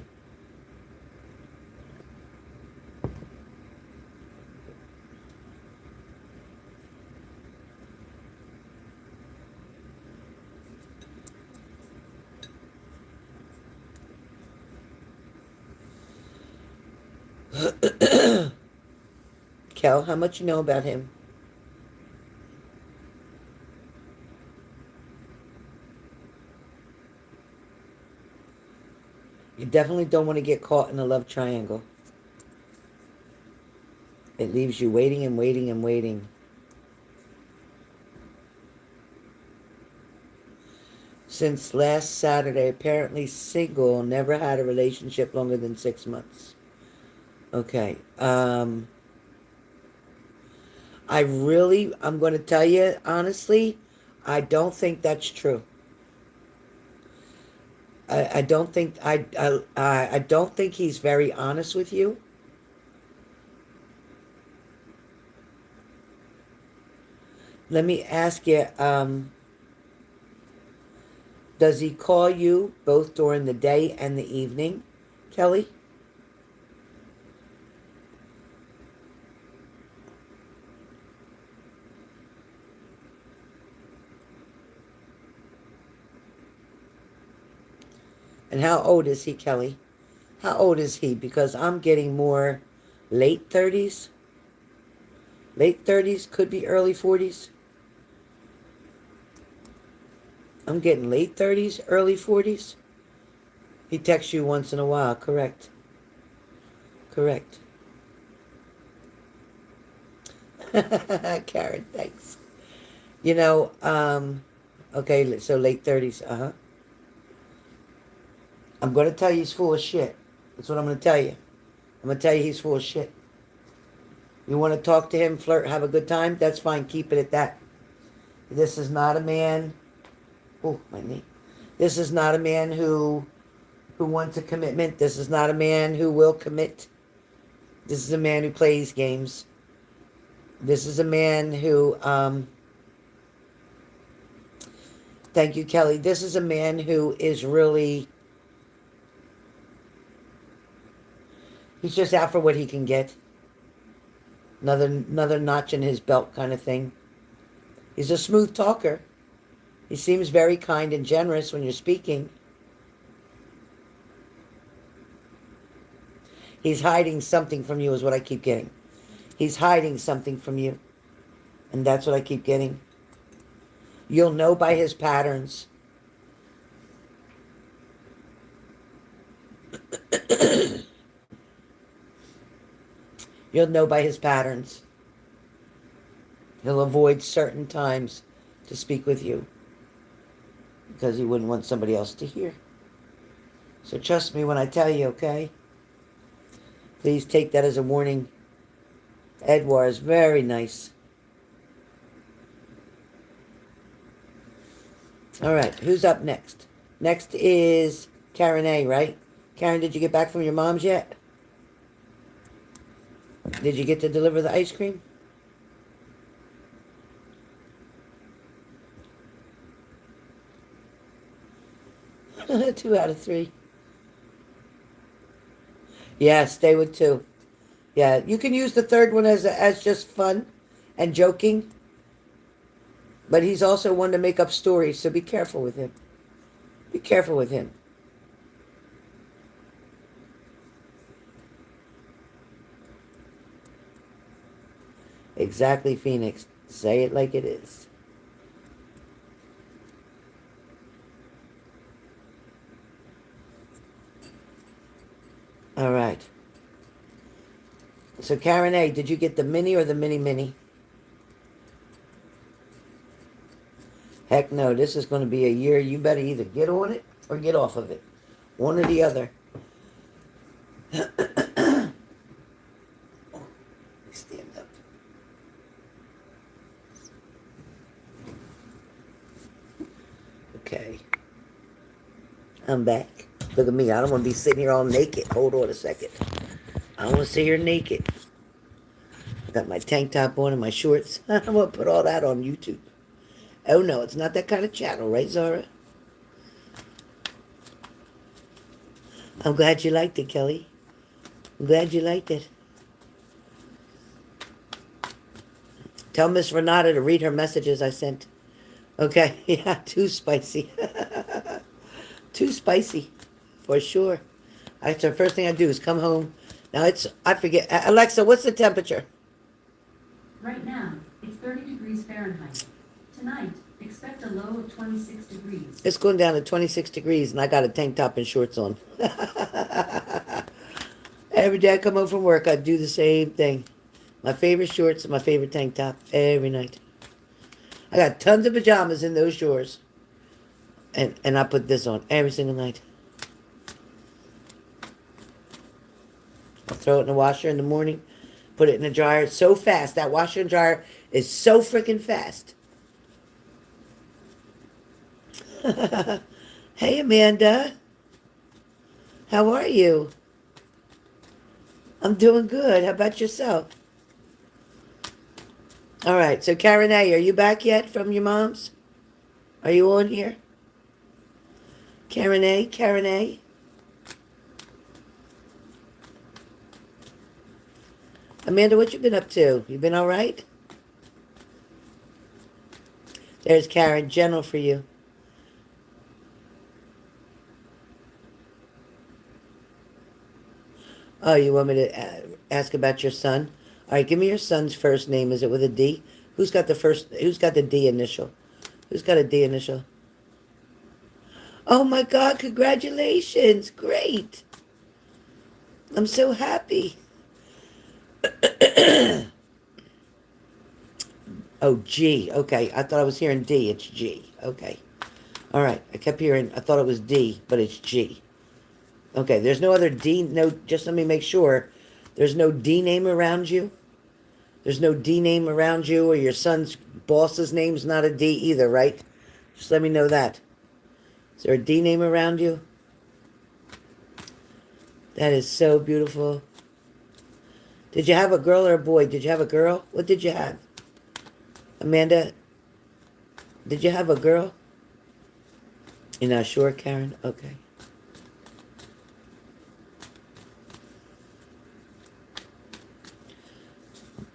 A: Kel, how much you know about him? You definitely don't want to get caught in a love triangle. It leaves you waiting and waiting and waiting. Since last Saturday, apparently single, never had a relationship longer than 6 months. Okay. I'm going to tell you, honestly, I don't think that's true. I don't think he's very honest with you. Let me ask you, does he call you both during the day and the evening, Kelly? And how old is he, Kelly? How old is he? Because I'm getting more late 30s. Late 30s, could be early 40s. I'm getting late 30s, early 40s. He texts you once in a while, correct? Correct. Karen, thanks. You know, okay, so late 30s, uh-huh. I'm going to tell you he's full of shit. That's what I'm going to tell you. I'm going to tell you he's full of shit. You want to talk to him, flirt, have a good time? That's fine. Keep it at that. This is not a man. Oh, my knee. This is not a man who wants a commitment. This is not a man who will commit. This is a man who plays games. This is a man who, thank you, Kelly. This is a man who is really, he's just out for what he can get. Another notch in his belt kind of thing. He's a smooth talker. He seems very kind and generous when you're speaking. He's hiding something from you is what I keep getting. He's hiding something from you. And that's what I keep getting. You'll know by his patterns. You'll know by his patterns. He'll avoid certain times to speak with you because he wouldn't want somebody else to hear. So trust me when I tell you, okay? Please take that as a warning. Edouard is very nice. All right, who's up next? Next is Karen A, right? Karen, did you get back from your mom's yet? Did you get to deliver the ice cream? Two out of three. Yeah, stay with two. Yeah, you can use the third one as just fun and joking. But he's also one to make up stories, so be careful with him. Be careful with him. Exactly, Phoenix. Say it like it is. All right. So Karen A, did you get the mini or the mini mini? Heck no, this is going to be a year you better either get on it or get off of it. One or the other. Stand up. Okay. I'm back. Look at me. I don't want to be sitting here all naked. Hold on a second. I don't want to sit here naked. I got my tank top on and my shorts. I'm going to put all that on YouTube. Oh no, it's not that kind of channel, right, Zara? I'm glad you liked it, Kelly. I'm glad you liked it. Tell Miss Renata to read her messages I sent. Okay, yeah, too spicy. Too spicy, for sure. That's the first thing I do is come home. Now I forget. Alexa, what's the temperature?
B: Right now, it's 30 degrees Fahrenheit. Tonight, expect a low of 26 degrees.
A: It's going down to 26 degrees, and I got a tank top and shorts on. Every day I come home from work, I do the same thing. My favorite shorts and my favorite tank top every night. I got tons of pajamas in those drawers. And I put this on every single night. I'll throw it in the washer in the morning, put it in the dryer. It's so fast. That washer and dryer is so freaking fast. Hey, Amanda. How are you? I'm doing good. How about yourself? All right. So, Karen A., are you back yet from your mom's? Are you on here? Karen A., Karen A. Amanda, what you been up to? You been all right? There's Karen, gentle for you. Oh, you want me to ask about your son? All right, give me your son's first name. Is it with a D? Who's got the D initial? Who's got a D initial? Oh my God, congratulations. Great. I'm so happy. Oh, G. Okay, I thought I was hearing D. It's G. Okay. All right, I kept hearing, I thought it was D, but it's G. Okay, there's no other D, no, just let me make sure. There's no D name around you? There's no D name around you, or your son's boss's name's not a D either, right? Just let me know that. Is there a D name around you? That is so beautiful. Did you have a girl or a boy? Did you have a girl? What did you have? Amanda, did you have a girl? You're not sure, Karen? Okay.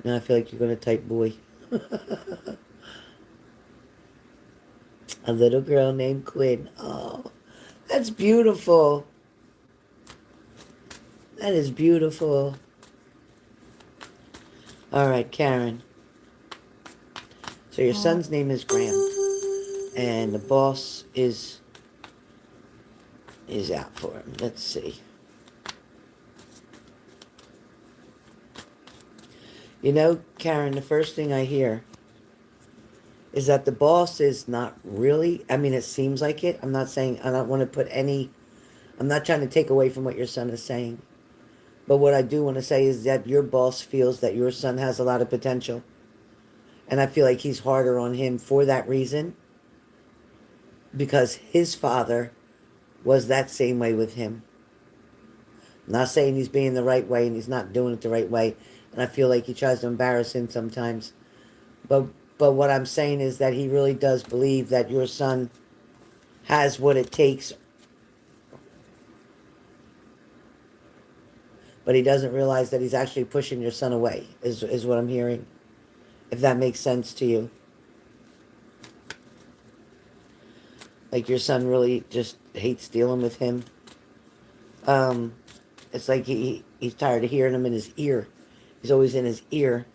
A: Now I feel like you're going to type boy. A little girl named Quinn. Oh, that's beautiful. That is beautiful. All right, Karen. So your son's name is Graham. And the boss is out for him. Let's see. You know, Karen, the first thing I hear is that the boss is not really, I mean, it seems like it. I'm not saying, I don't want to put any, I'm not trying to take away from what your son is saying. But what I do want to say is that your boss feels that your son has a lot of potential. And I feel like he's harder on him for that reason. Because his father was that same way with him. I'm not saying he's being the right way and he's not doing it the right way. And I feel like he tries to embarrass him sometimes. But what I'm saying is that he really does believe that your son has what it takes. But he doesn't realize that he's actually pushing your son away, is what I'm hearing. If that makes sense to you. Like your son really just hates dealing with him. It's like he's tired of hearing him in his ear. He's always in his ear.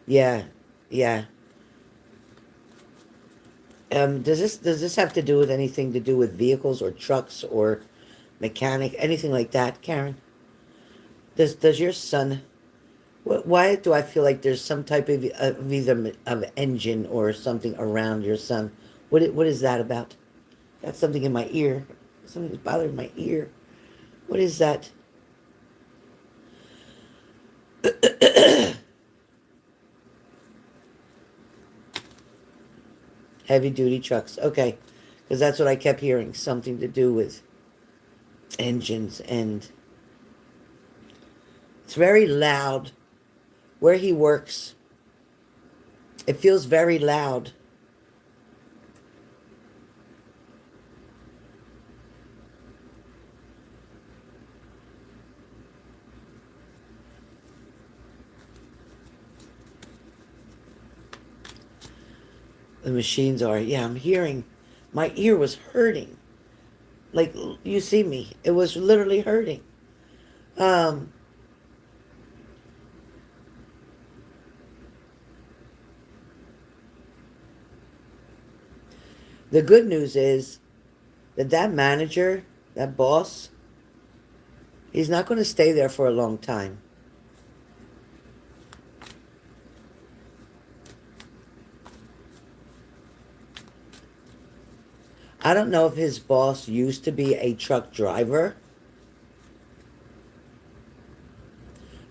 A: Yeah, yeah. Does this have to do with anything to do with vehicles or trucks or mechanic, anything like that, Karen? Does your son? Why do I feel like there's some type of either of engine or something around your son? What is that about? That's something in my ear. Something's bothering my ear. What is that? Heavy duty trucks. Okay, because that's what I kept hearing. Something to do with engines, and it's very loud where he works. It feels very loud. The machines are. Yeah, I'm hearing. My ear was hurting. Like, you see me. It was literally hurting. Um, the good news is that manager, that boss, he's not going to stay there for a long time. I don't know if his boss used to be a truck driver,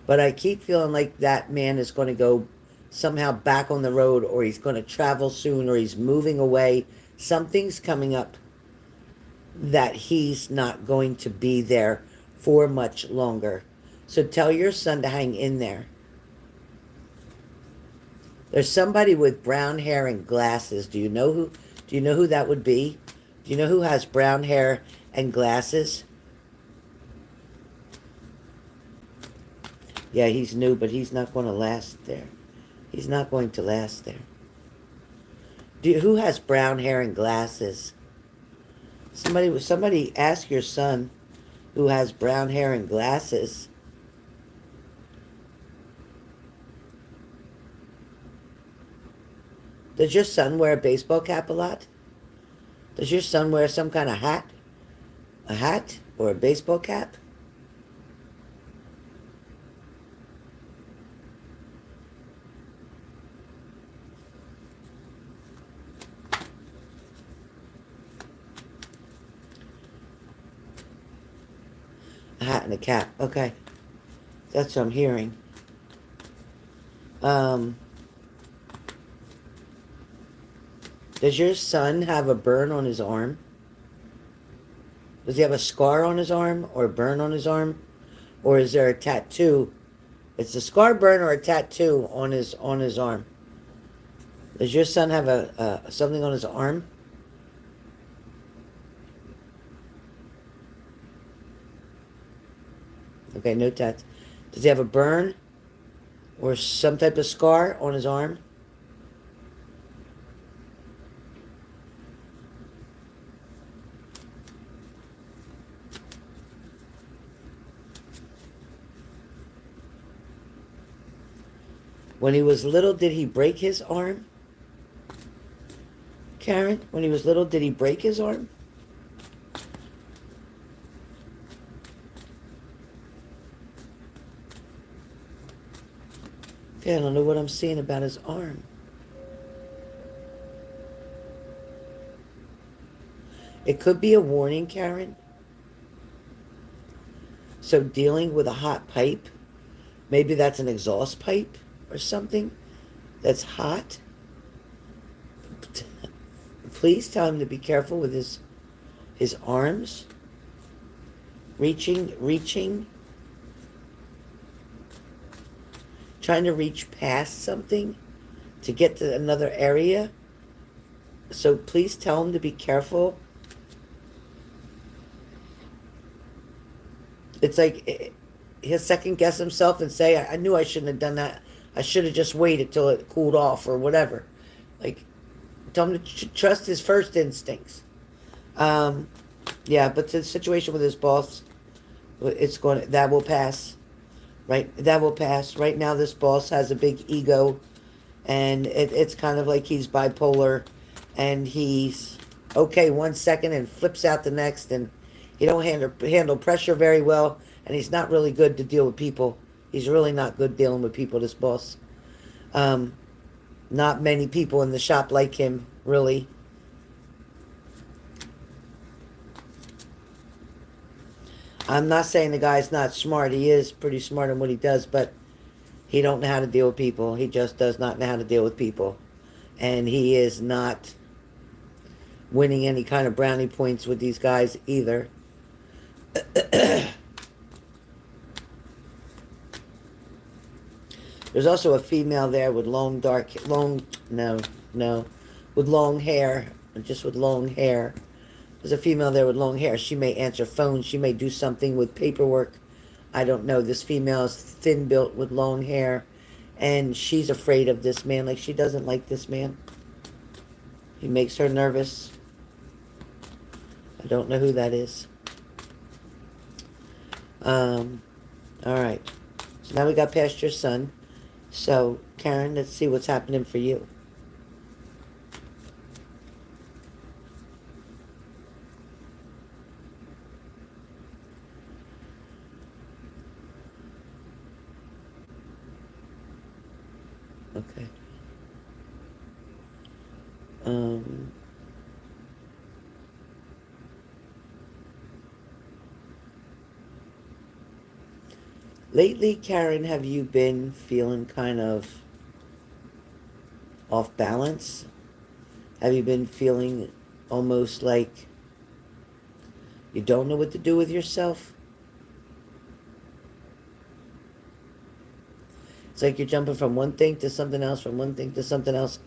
A: but I keep feeling like that man is going to go somehow back on the road, or he's going to travel soon, or he's moving away. Something's coming up that he's not going to be there for much longer. So tell your son to hang in there. There's somebody with brown hair and glasses. Do you know who that would be? Do you know who has brown hair and glasses? Yeah, he's new, but he's not going to last there. He's not going to last there. Who has brown hair and glasses? Somebody ask your son who has brown hair and glasses. Does your son wear a baseball cap a lot? Does your son wear some kind of hat? A hat or a baseball cap? A hat and a cap. Okay. That's what I'm hearing. Does your son have a burn on his arm? Does he have a scar on his arm or a burn on his arm? Or is there a tattoo? It's a scar, burn, or a tattoo on his arm. Does your son have something on his arm? Okay, no tats. Does he have a burn or some type of scar on his arm? When he was little, did he break his arm? Karen, when he was little, did he break his arm? Okay, I don't know what I'm seeing about his arm. It could be a warning, Karen. So dealing with a hot pipe, maybe that's an exhaust pipe or something that's hot. Please tell him to be careful with his arms. Reaching. Trying to reach past something to get to another area. So please tell him to be careful. It's like he'll second guess himself and say, I knew I shouldn't have done that. I should have just waited till it cooled off or whatever. Like, tell him to trust his first instincts. Yeah, but the situation with his boss, that will pass. Right? That will pass. Right now, this boss has a big ego, and it's kind of like he's bipolar, and he's okay 1 second and flips out the next, and he don't handle pressure very well, And he's not really good to deal with people. He's really not good dealing with people, this boss. Not many people in the shop like him, really. I'm not saying the guy's not smart. He is pretty smart in what he does, but he don't know how to deal with people. He just does not know how to deal with people. And he is not winning any kind of brownie points with these guys either. There's also a female there with with long hair, just with long hair. There's a female there with long hair. She may answer phones. She may do something with paperwork. I don't know. This female is thin built with long hair, and she's afraid of this man. Like, she doesn't like this man. He makes her nervous. I don't know who that is. All right. So now we got past your son. So, Karen, let's see what's happening for you. Okay. Lately, Karen, have you been feeling kind of off balance? Have you been feeling almost like you don't know what to do with yourself? It's like you're jumping from one thing to something else, from one thing to something else.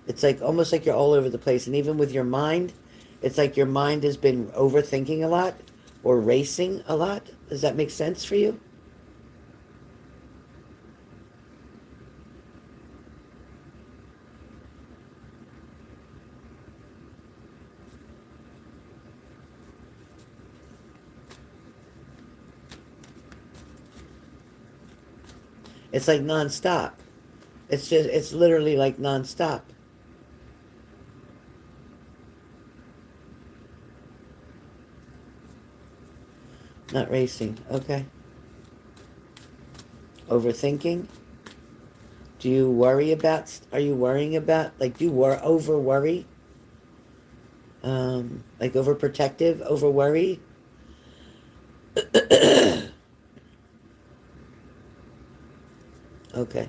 A: It's like almost like you're all over the place. And even with your mind, it's like your mind has been overthinking a lot or racing a lot. Does that make sense for you? It's like nonstop. It's literally like nonstop. Not racing. Okay. Overthinking. Do you worry about, are you worrying about, like, do you over worry? Like overprotective, over worry? Okay.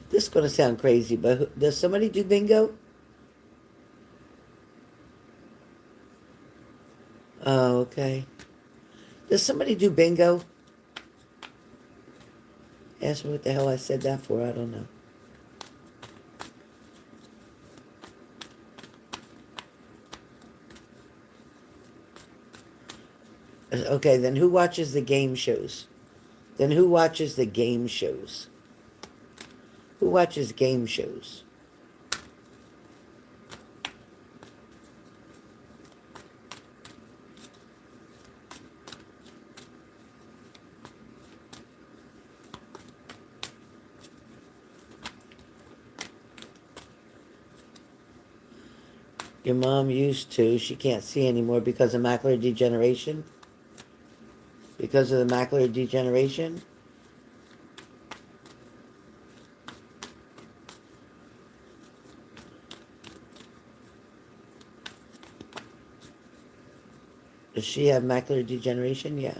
A: This is going to sound crazy, but does somebody do bingo? Oh, okay. Does somebody do bingo? Ask me what the hell I said that for. I don't know. Okay, then who watches the game shows? Then who watches the game shows? Who watches game shows? Your mom used to. She can't see anymore because of macular degeneration. Because of the macular degeneration. Does she have macular degeneration? Yeah.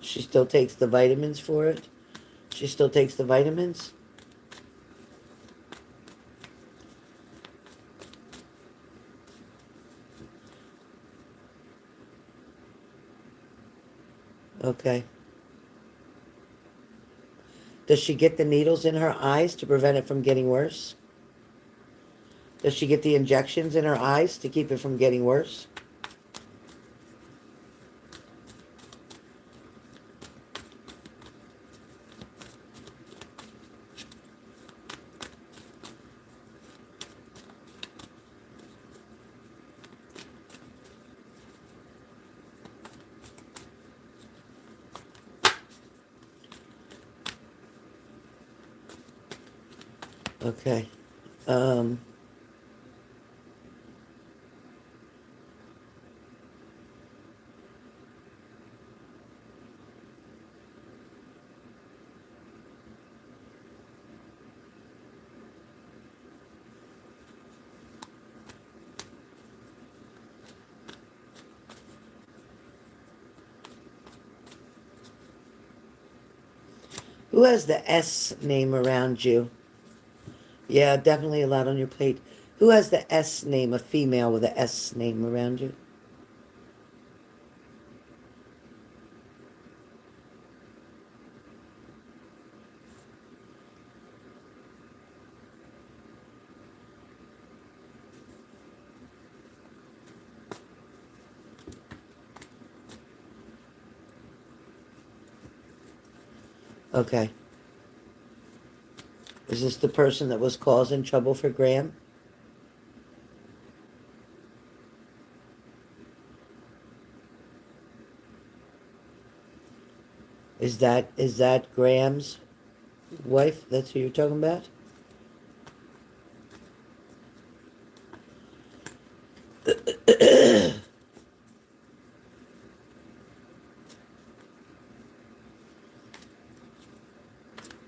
A: She still takes the vitamins for it? She still takes the vitamins? Okay. Does she get the needles in her eyes to prevent it from getting worse? Does she get the injections in her eyes to keep it from getting worse? Okay. Who has the S name around you? Yeah, definitely a lot on your plate. Who has the S name, a female with a S name around you? Okay. Is this the person that was causing trouble for Graham? Is that Graham's wife? That's who you're talking about?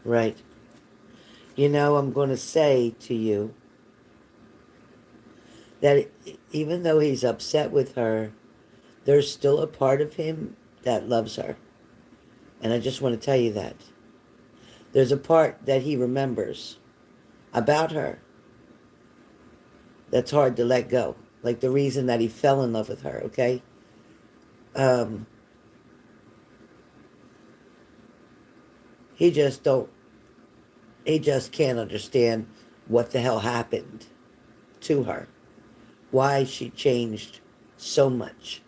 A: Right. You know, I'm going to say to you that even though he's upset with her, there's still a part of him that loves her. And I just want to tell you that. There's a part that he remembers about her that's hard to let go. Like the reason that he fell in love with her, okay? Um, he just don't, he just can't understand what the hell happened to her. Why she changed so much.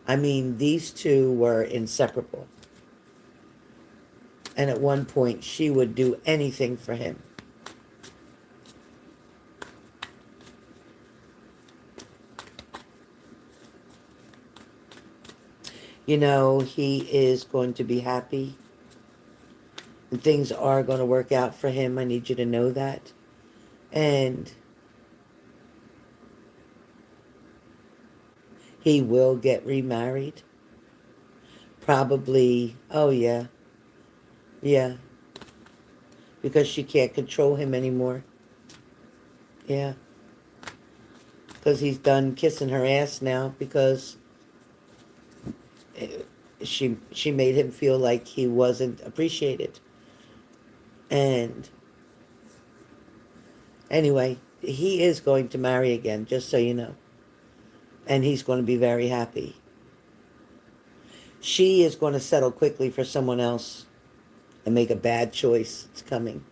A: I mean, these two were inseparable. And at one point, she would do anything for him. You know, he is going to be happy. And things are going to work out for him. I need you to know that. And he will get remarried. Probably, oh yeah, yeah. Because she can't control him anymore. Yeah. Because he's done kissing her ass now because she made him feel like he wasn't appreciated. And anyway, he is going to marry again, just so you know. And he's going to be very happy. She is going to settle quickly for someone else and make a bad choice. It's coming.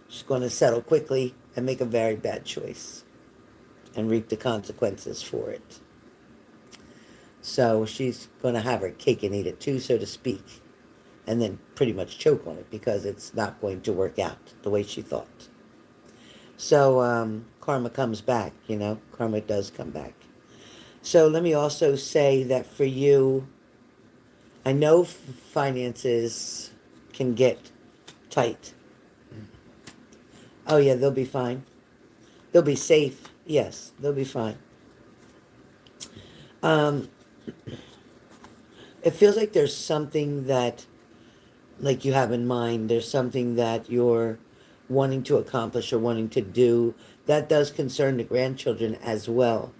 A: She's going to settle quickly and make a very bad choice and reap the consequences for it. So she's going to have her cake and eat it too, so to speak, and then pretty much choke on it because it's not going to work out the way she thought. So karma comes back, you know. Karma does come back. So let me also say that for you, I know finances can get tight. Oh yeah, they'll be fine. They'll be safe. Yes, they'll be fine. Um, it feels like there's something that, like you have in mind, there's something that you're wanting to accomplish or wanting to do. That does concern the grandchildren as well.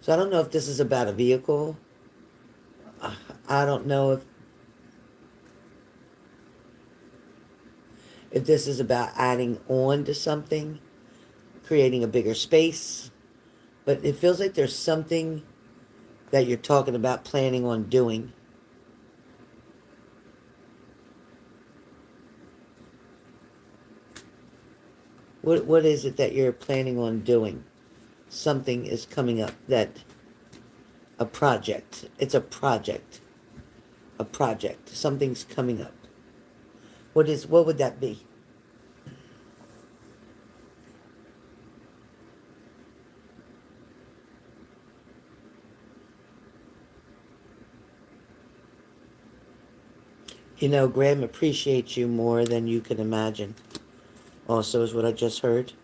A: So I don't know if this is about a vehicle. I don't know if this is about adding on to something, creating a bigger space. But it feels like there's something that you're talking about planning on doing. What is it that you're planning on doing? Something is coming up that a project. It's a project. A project. Something's coming up. What would that be? You know, Graham appreciates you more than you can imagine. also is what I just heard.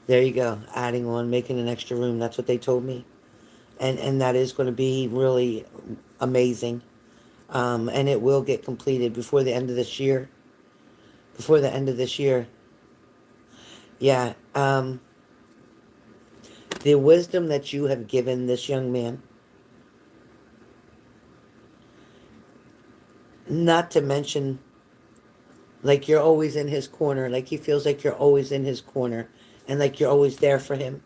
A: There you go. Adding on, making an extra room. That's what they told me. And that is going to be really amazing. And it will get completed before the end of this year. Before the end of this year. Yeah. The wisdom that you have given this young man, not to mention, like you're always in his corner, like he feels like you're always in his corner, and like you're always there for him.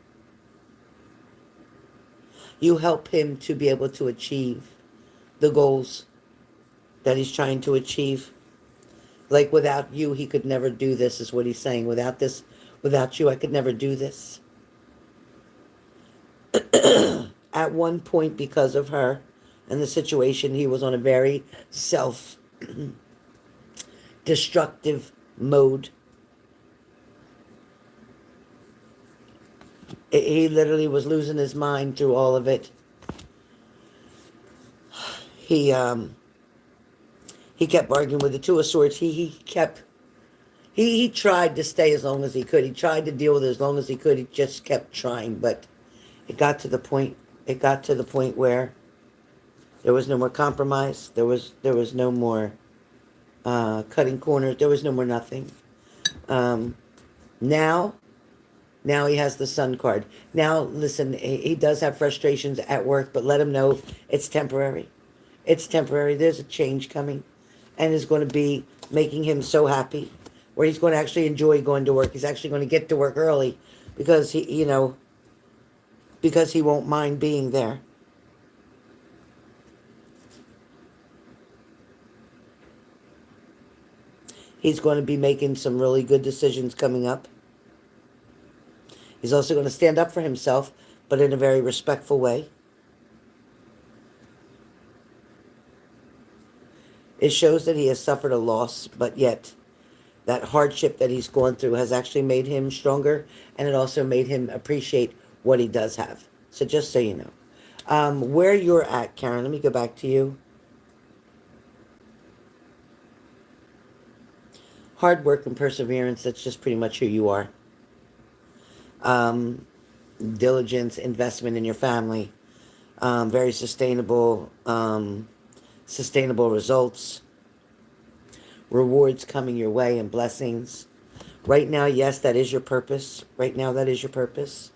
A: You help him to be able to achieve the goals that he's trying to achieve. Like without you, he could never do this, is what he's saying. Without you, I could never do this. At one point, because of her and the situation, he was on a very self-destructive mode. He literally was losing his mind through all of it. He kept arguing with the Two of Swords. He tried to stay as long as he could. He tried to deal with it as long as he could. He just kept trying, but it got to the point. It got to the point where there was no more compromise. There was no more cutting corners. There was no more nothing. Now he has the Sun card. Now, listen, he does have frustrations at work, but let him know it's temporary. It's temporary. There's a change coming, and is going to be making him so happy, where he's going to actually enjoy going to work. He's actually going to get to work early because because he won't mind being there. He's going to be making some really good decisions coming up. He's also going to stand up for himself, but in a very respectful way. It shows that he has suffered a loss, but yet that hardship that he's gone through has actually made him stronger, and it also made him appreciate what he does have. So just so you know. Where you're at, Karen, let me go back to you. Hard work and perseverance, that's just pretty much who you are. Diligence, investment in your family, very sustainable results, rewards coming your way, and blessings. Right now, yes, that is your purpose. Right now, that is your purpose.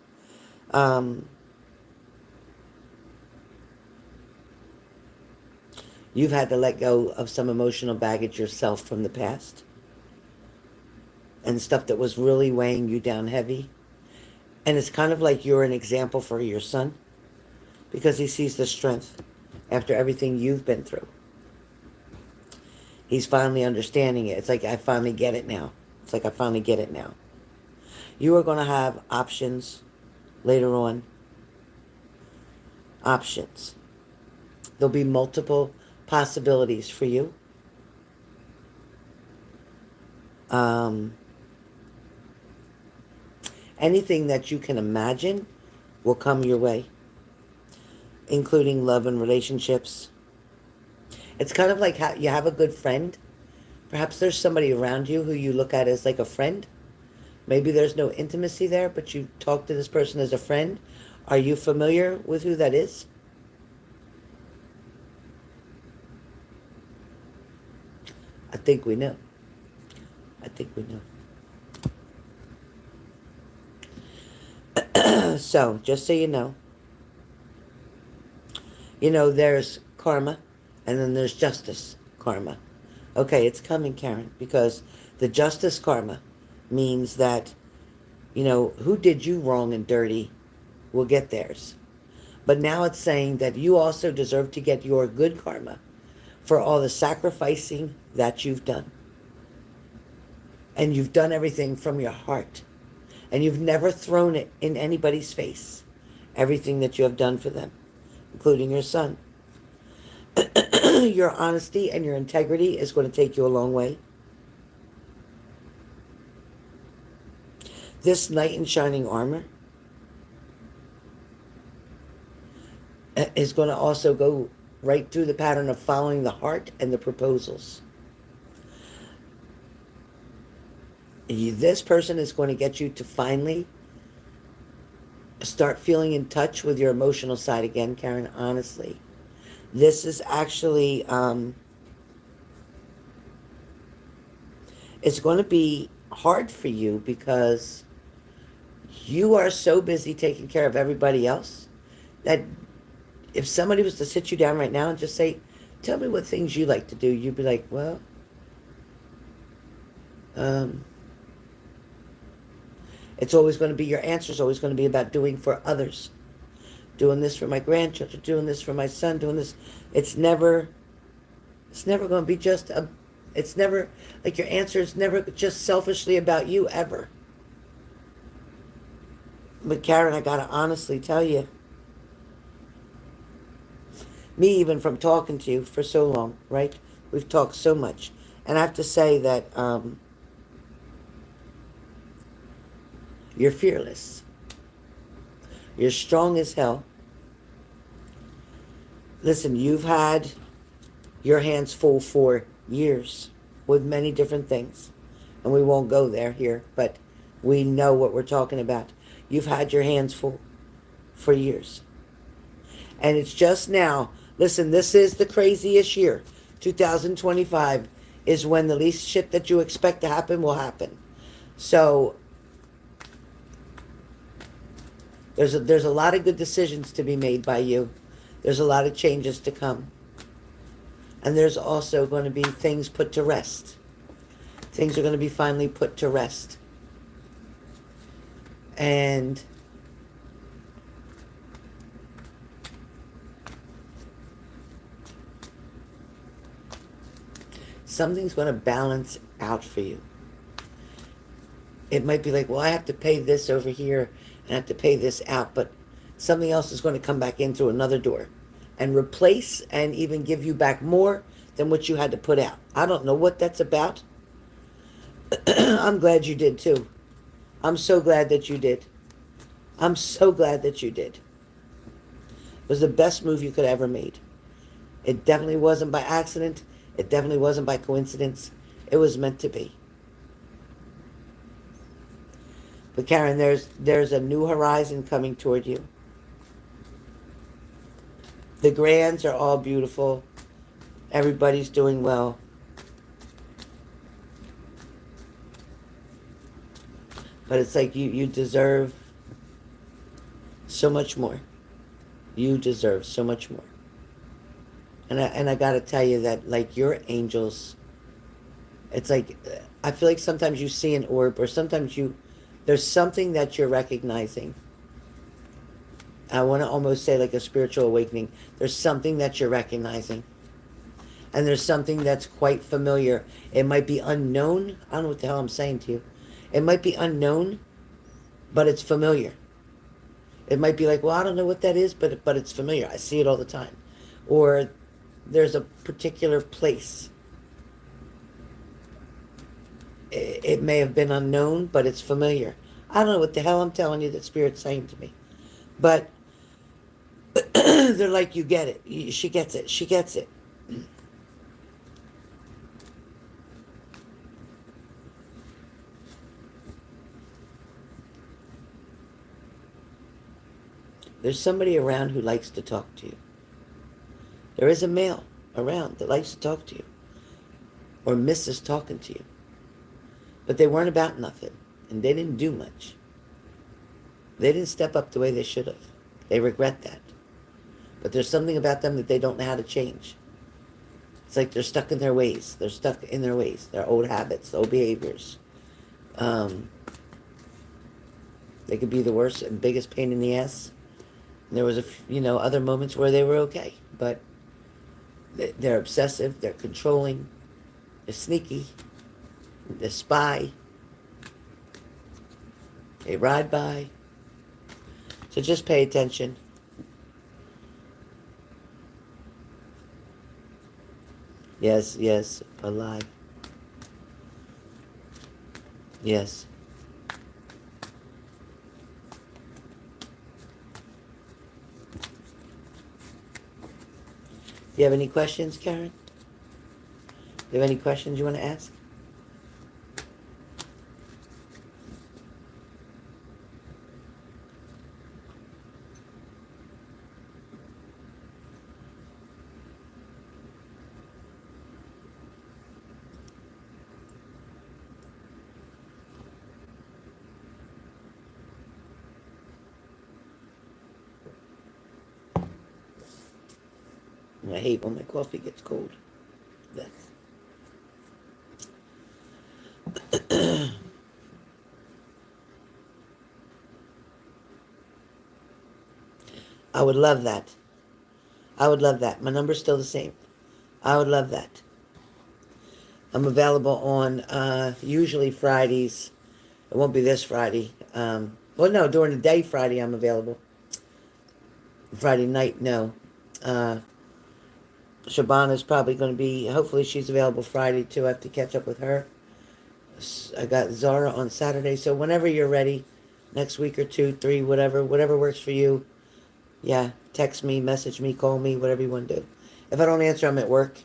A: You've had to let go of some emotional baggage yourself from the past, and stuff that was really weighing you down heavy. And it's kind of like you're an example for your son, because he sees the strength after everything you've been through. He's finally understanding it. It's like, I finally get it now. It's like, I finally get it now. You are going to have options later on. Options. There'll be multiple possibilities for you. Anything that you can imagine will come your way, including love and relationships. It's kind of like how you have a good friend. Perhaps there's somebody around you who you look at as like a friend. Maybe there's no intimacy there, but you talk to this person as a friend. Are you familiar with who that is? I think we know. I think we know. So, just so you know, there's karma, and then there's justice karma. Okay, it's coming, Karen, because the justice karma means that, who did you wrong and dirty will get theirs. But now it's saying that you also deserve to get your good karma for all the sacrificing that you've done. And you've done everything from your heart. And you've never thrown it in anybody's face. Everything that you have done for them, including your son. Your honesty and your integrity is going to take you a long way. This knight in shining armor is going to also go right through the pattern of following the heart and the proposals. This person is going to get you to finally start feeling in touch with your emotional side again, Karen, honestly. This is actually, it's going to be hard for you because you are so busy taking care of everybody else that if somebody was to sit you down right now and just say, tell me what things you like to do, you'd be like, well, it's always going to be, your answer is always going to be about doing for others. Doing this for my grandchildren, doing this for my son, doing this. It's never going to be just it's never, like your answer is never just selfishly about you, ever. But Karen, I got to honestly tell you, me even from talking to you for so long, right? We've talked so much. And I have to say that you're fearless. You're strong as hell. Listen, you've had your hands full for years with many different things. And we won't go there here, but we know what we're talking about. You've had your hands full for years. And it's just now, listen, this is the craziest year. 2025 is when the least shit that you expect to happen will happen. So there's a lot of good decisions to be made by you. There's a lot of changes to come. And there's also going to be things put to rest. Things are going to be finally put to rest. And something's going to balance out for you. It might be like, well, I have to pay this over here and I have to pay this out, but something else is going to come back in through another door and replace and even give you back more than what you had to put out. I don't know what that's about. I'm glad you did too. I'm so glad that you did. I'm so glad that you did. It was the best move you could have ever made. It definitely wasn't by accident. It definitely wasn't by coincidence. It was meant to be. But Karen, there's a new horizon coming toward you. The grands are all beautiful. Everybody's doing well. But it's like you deserve so much more. You deserve so much more. And I got to tell you that, like, your angels, it's like, I feel like sometimes you see an orb, or sometimes there's something that you're recognizing. I want to almost say like a spiritual awakening. There's something that you're recognizing. And there's something that's quite familiar. It might be unknown. I don't know what the hell I'm saying to you. It might be unknown, but it's familiar. It might be like, well, I don't know what that is, but it's familiar. I see it all the time. Or there's a particular place. It may have been unknown, but it's familiar. I don't know what the hell I'm telling you that Spirit's saying to me. But they're like, you get it. She gets it. She gets it. There's somebody around who likes to talk to you. There is a male around that likes to talk to you. Or misses talking to you. But they weren't about nothing. And they didn't do much. They didn't step up the way they should have. They regret that. But there's something about them that they don't know how to change. It's like they're stuck in their ways. They're stuck in their ways. Their old habits, old behaviors. They could be the worst and biggest pain in the ass. And there was other moments where they were okay. But they're obsessive. They're controlling. They're sneaky. They spy. They ride by. So just pay attention. Yes, yes, alive. Yes. you have any questions, Karen? Do you have any questions you want to ask? I hate when my coffee gets cold. That's... I would love that. I would love that. My number's still the same. I would love that. I'm available on usually Fridays. It won't be this Friday. Well, no, during the day Friday I'm available. Friday night, no. Uh, Shabana's probably going to be, hopefully she's available Friday too. I have to catch up with her. I got Zara on Saturday. So whenever you're ready, next week or two, three, whatever works for you. Yeah, text me, message me, call me, whatever you want to do. If I don't answer, I'm at work.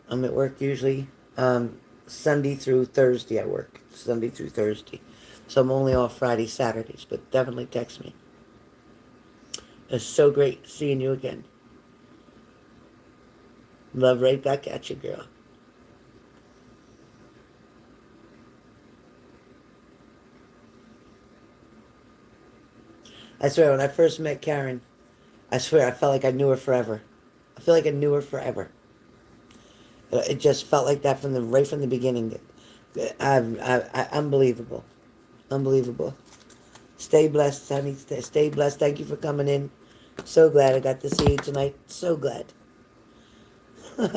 A: I'm at work usually. Sunday through Thursday I work. Sunday through Thursday. So I'm only off Friday, Saturdays, but definitely text me. It's so great seeing you again. Love right back at you, girl. I swear, when I first met Karen, I swear I felt like I knew her forever. I feel like I knew her forever. It just felt like that right from the beginning. Unbelievable. Unbelievable. Stay blessed, honey. Stay blessed. Thank you for coming in. So glad I got to see you tonight. So glad. All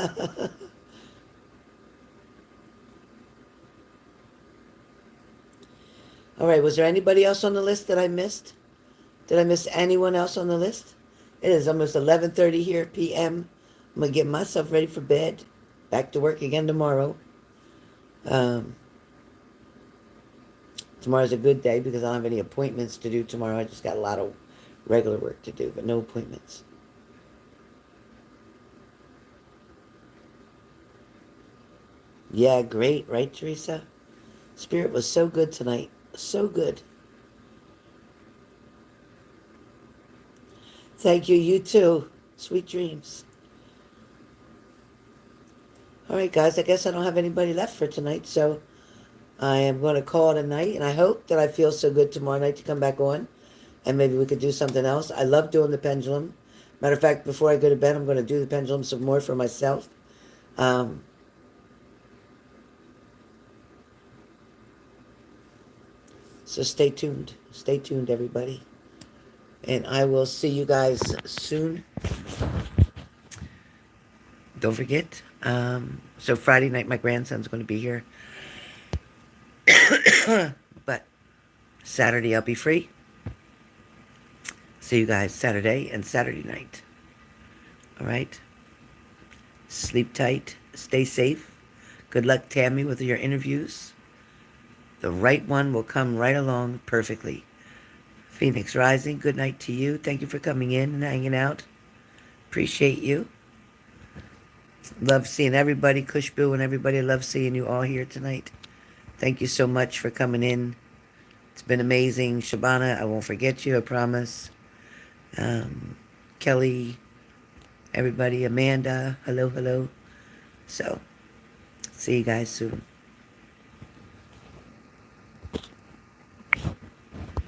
A: right, was there anybody else on the list that I missed? Did I miss anyone else on the list? It is almost 11:30 here p.m. I'm going to get myself ready for bed. Back to work again tomorrow. Tomorrow's a good day because I don't have any appointments to do tomorrow. I just got a lot of regular work to do, but no appointments. Yeah, great, right, Teresa? Spirit was so good tonight. So good. Thank you, you too. Sweet dreams. All right, guys, I guess I don't have anybody left for tonight, so I am going to call it a night, and I hope that I feel so good tomorrow night to come back on, and maybe we could do something else. I love doing the pendulum. Matter of fact, before I go to bed, I'm going to do the pendulum some more for myself. So stay tuned. Stay tuned, everybody. And I will see you guys soon. Don't forget. So Friday night, my grandson's going to be here. But Saturday, I'll be free. See you guys Saturday and Saturday night. All right? Sleep tight. Stay safe. Good luck, Tammy, with your interviews. The right one will come right along perfectly. Phoenix Rising, good night to you. Thank you for coming in and hanging out. Appreciate you. Love seeing everybody, Kushbu and everybody. Love seeing you all here tonight. Thank you so much for coming in. It's been amazing. Shabana, I won't forget you, I promise. Kelly, everybody, Amanda, hello, hello. So, see you guys soon.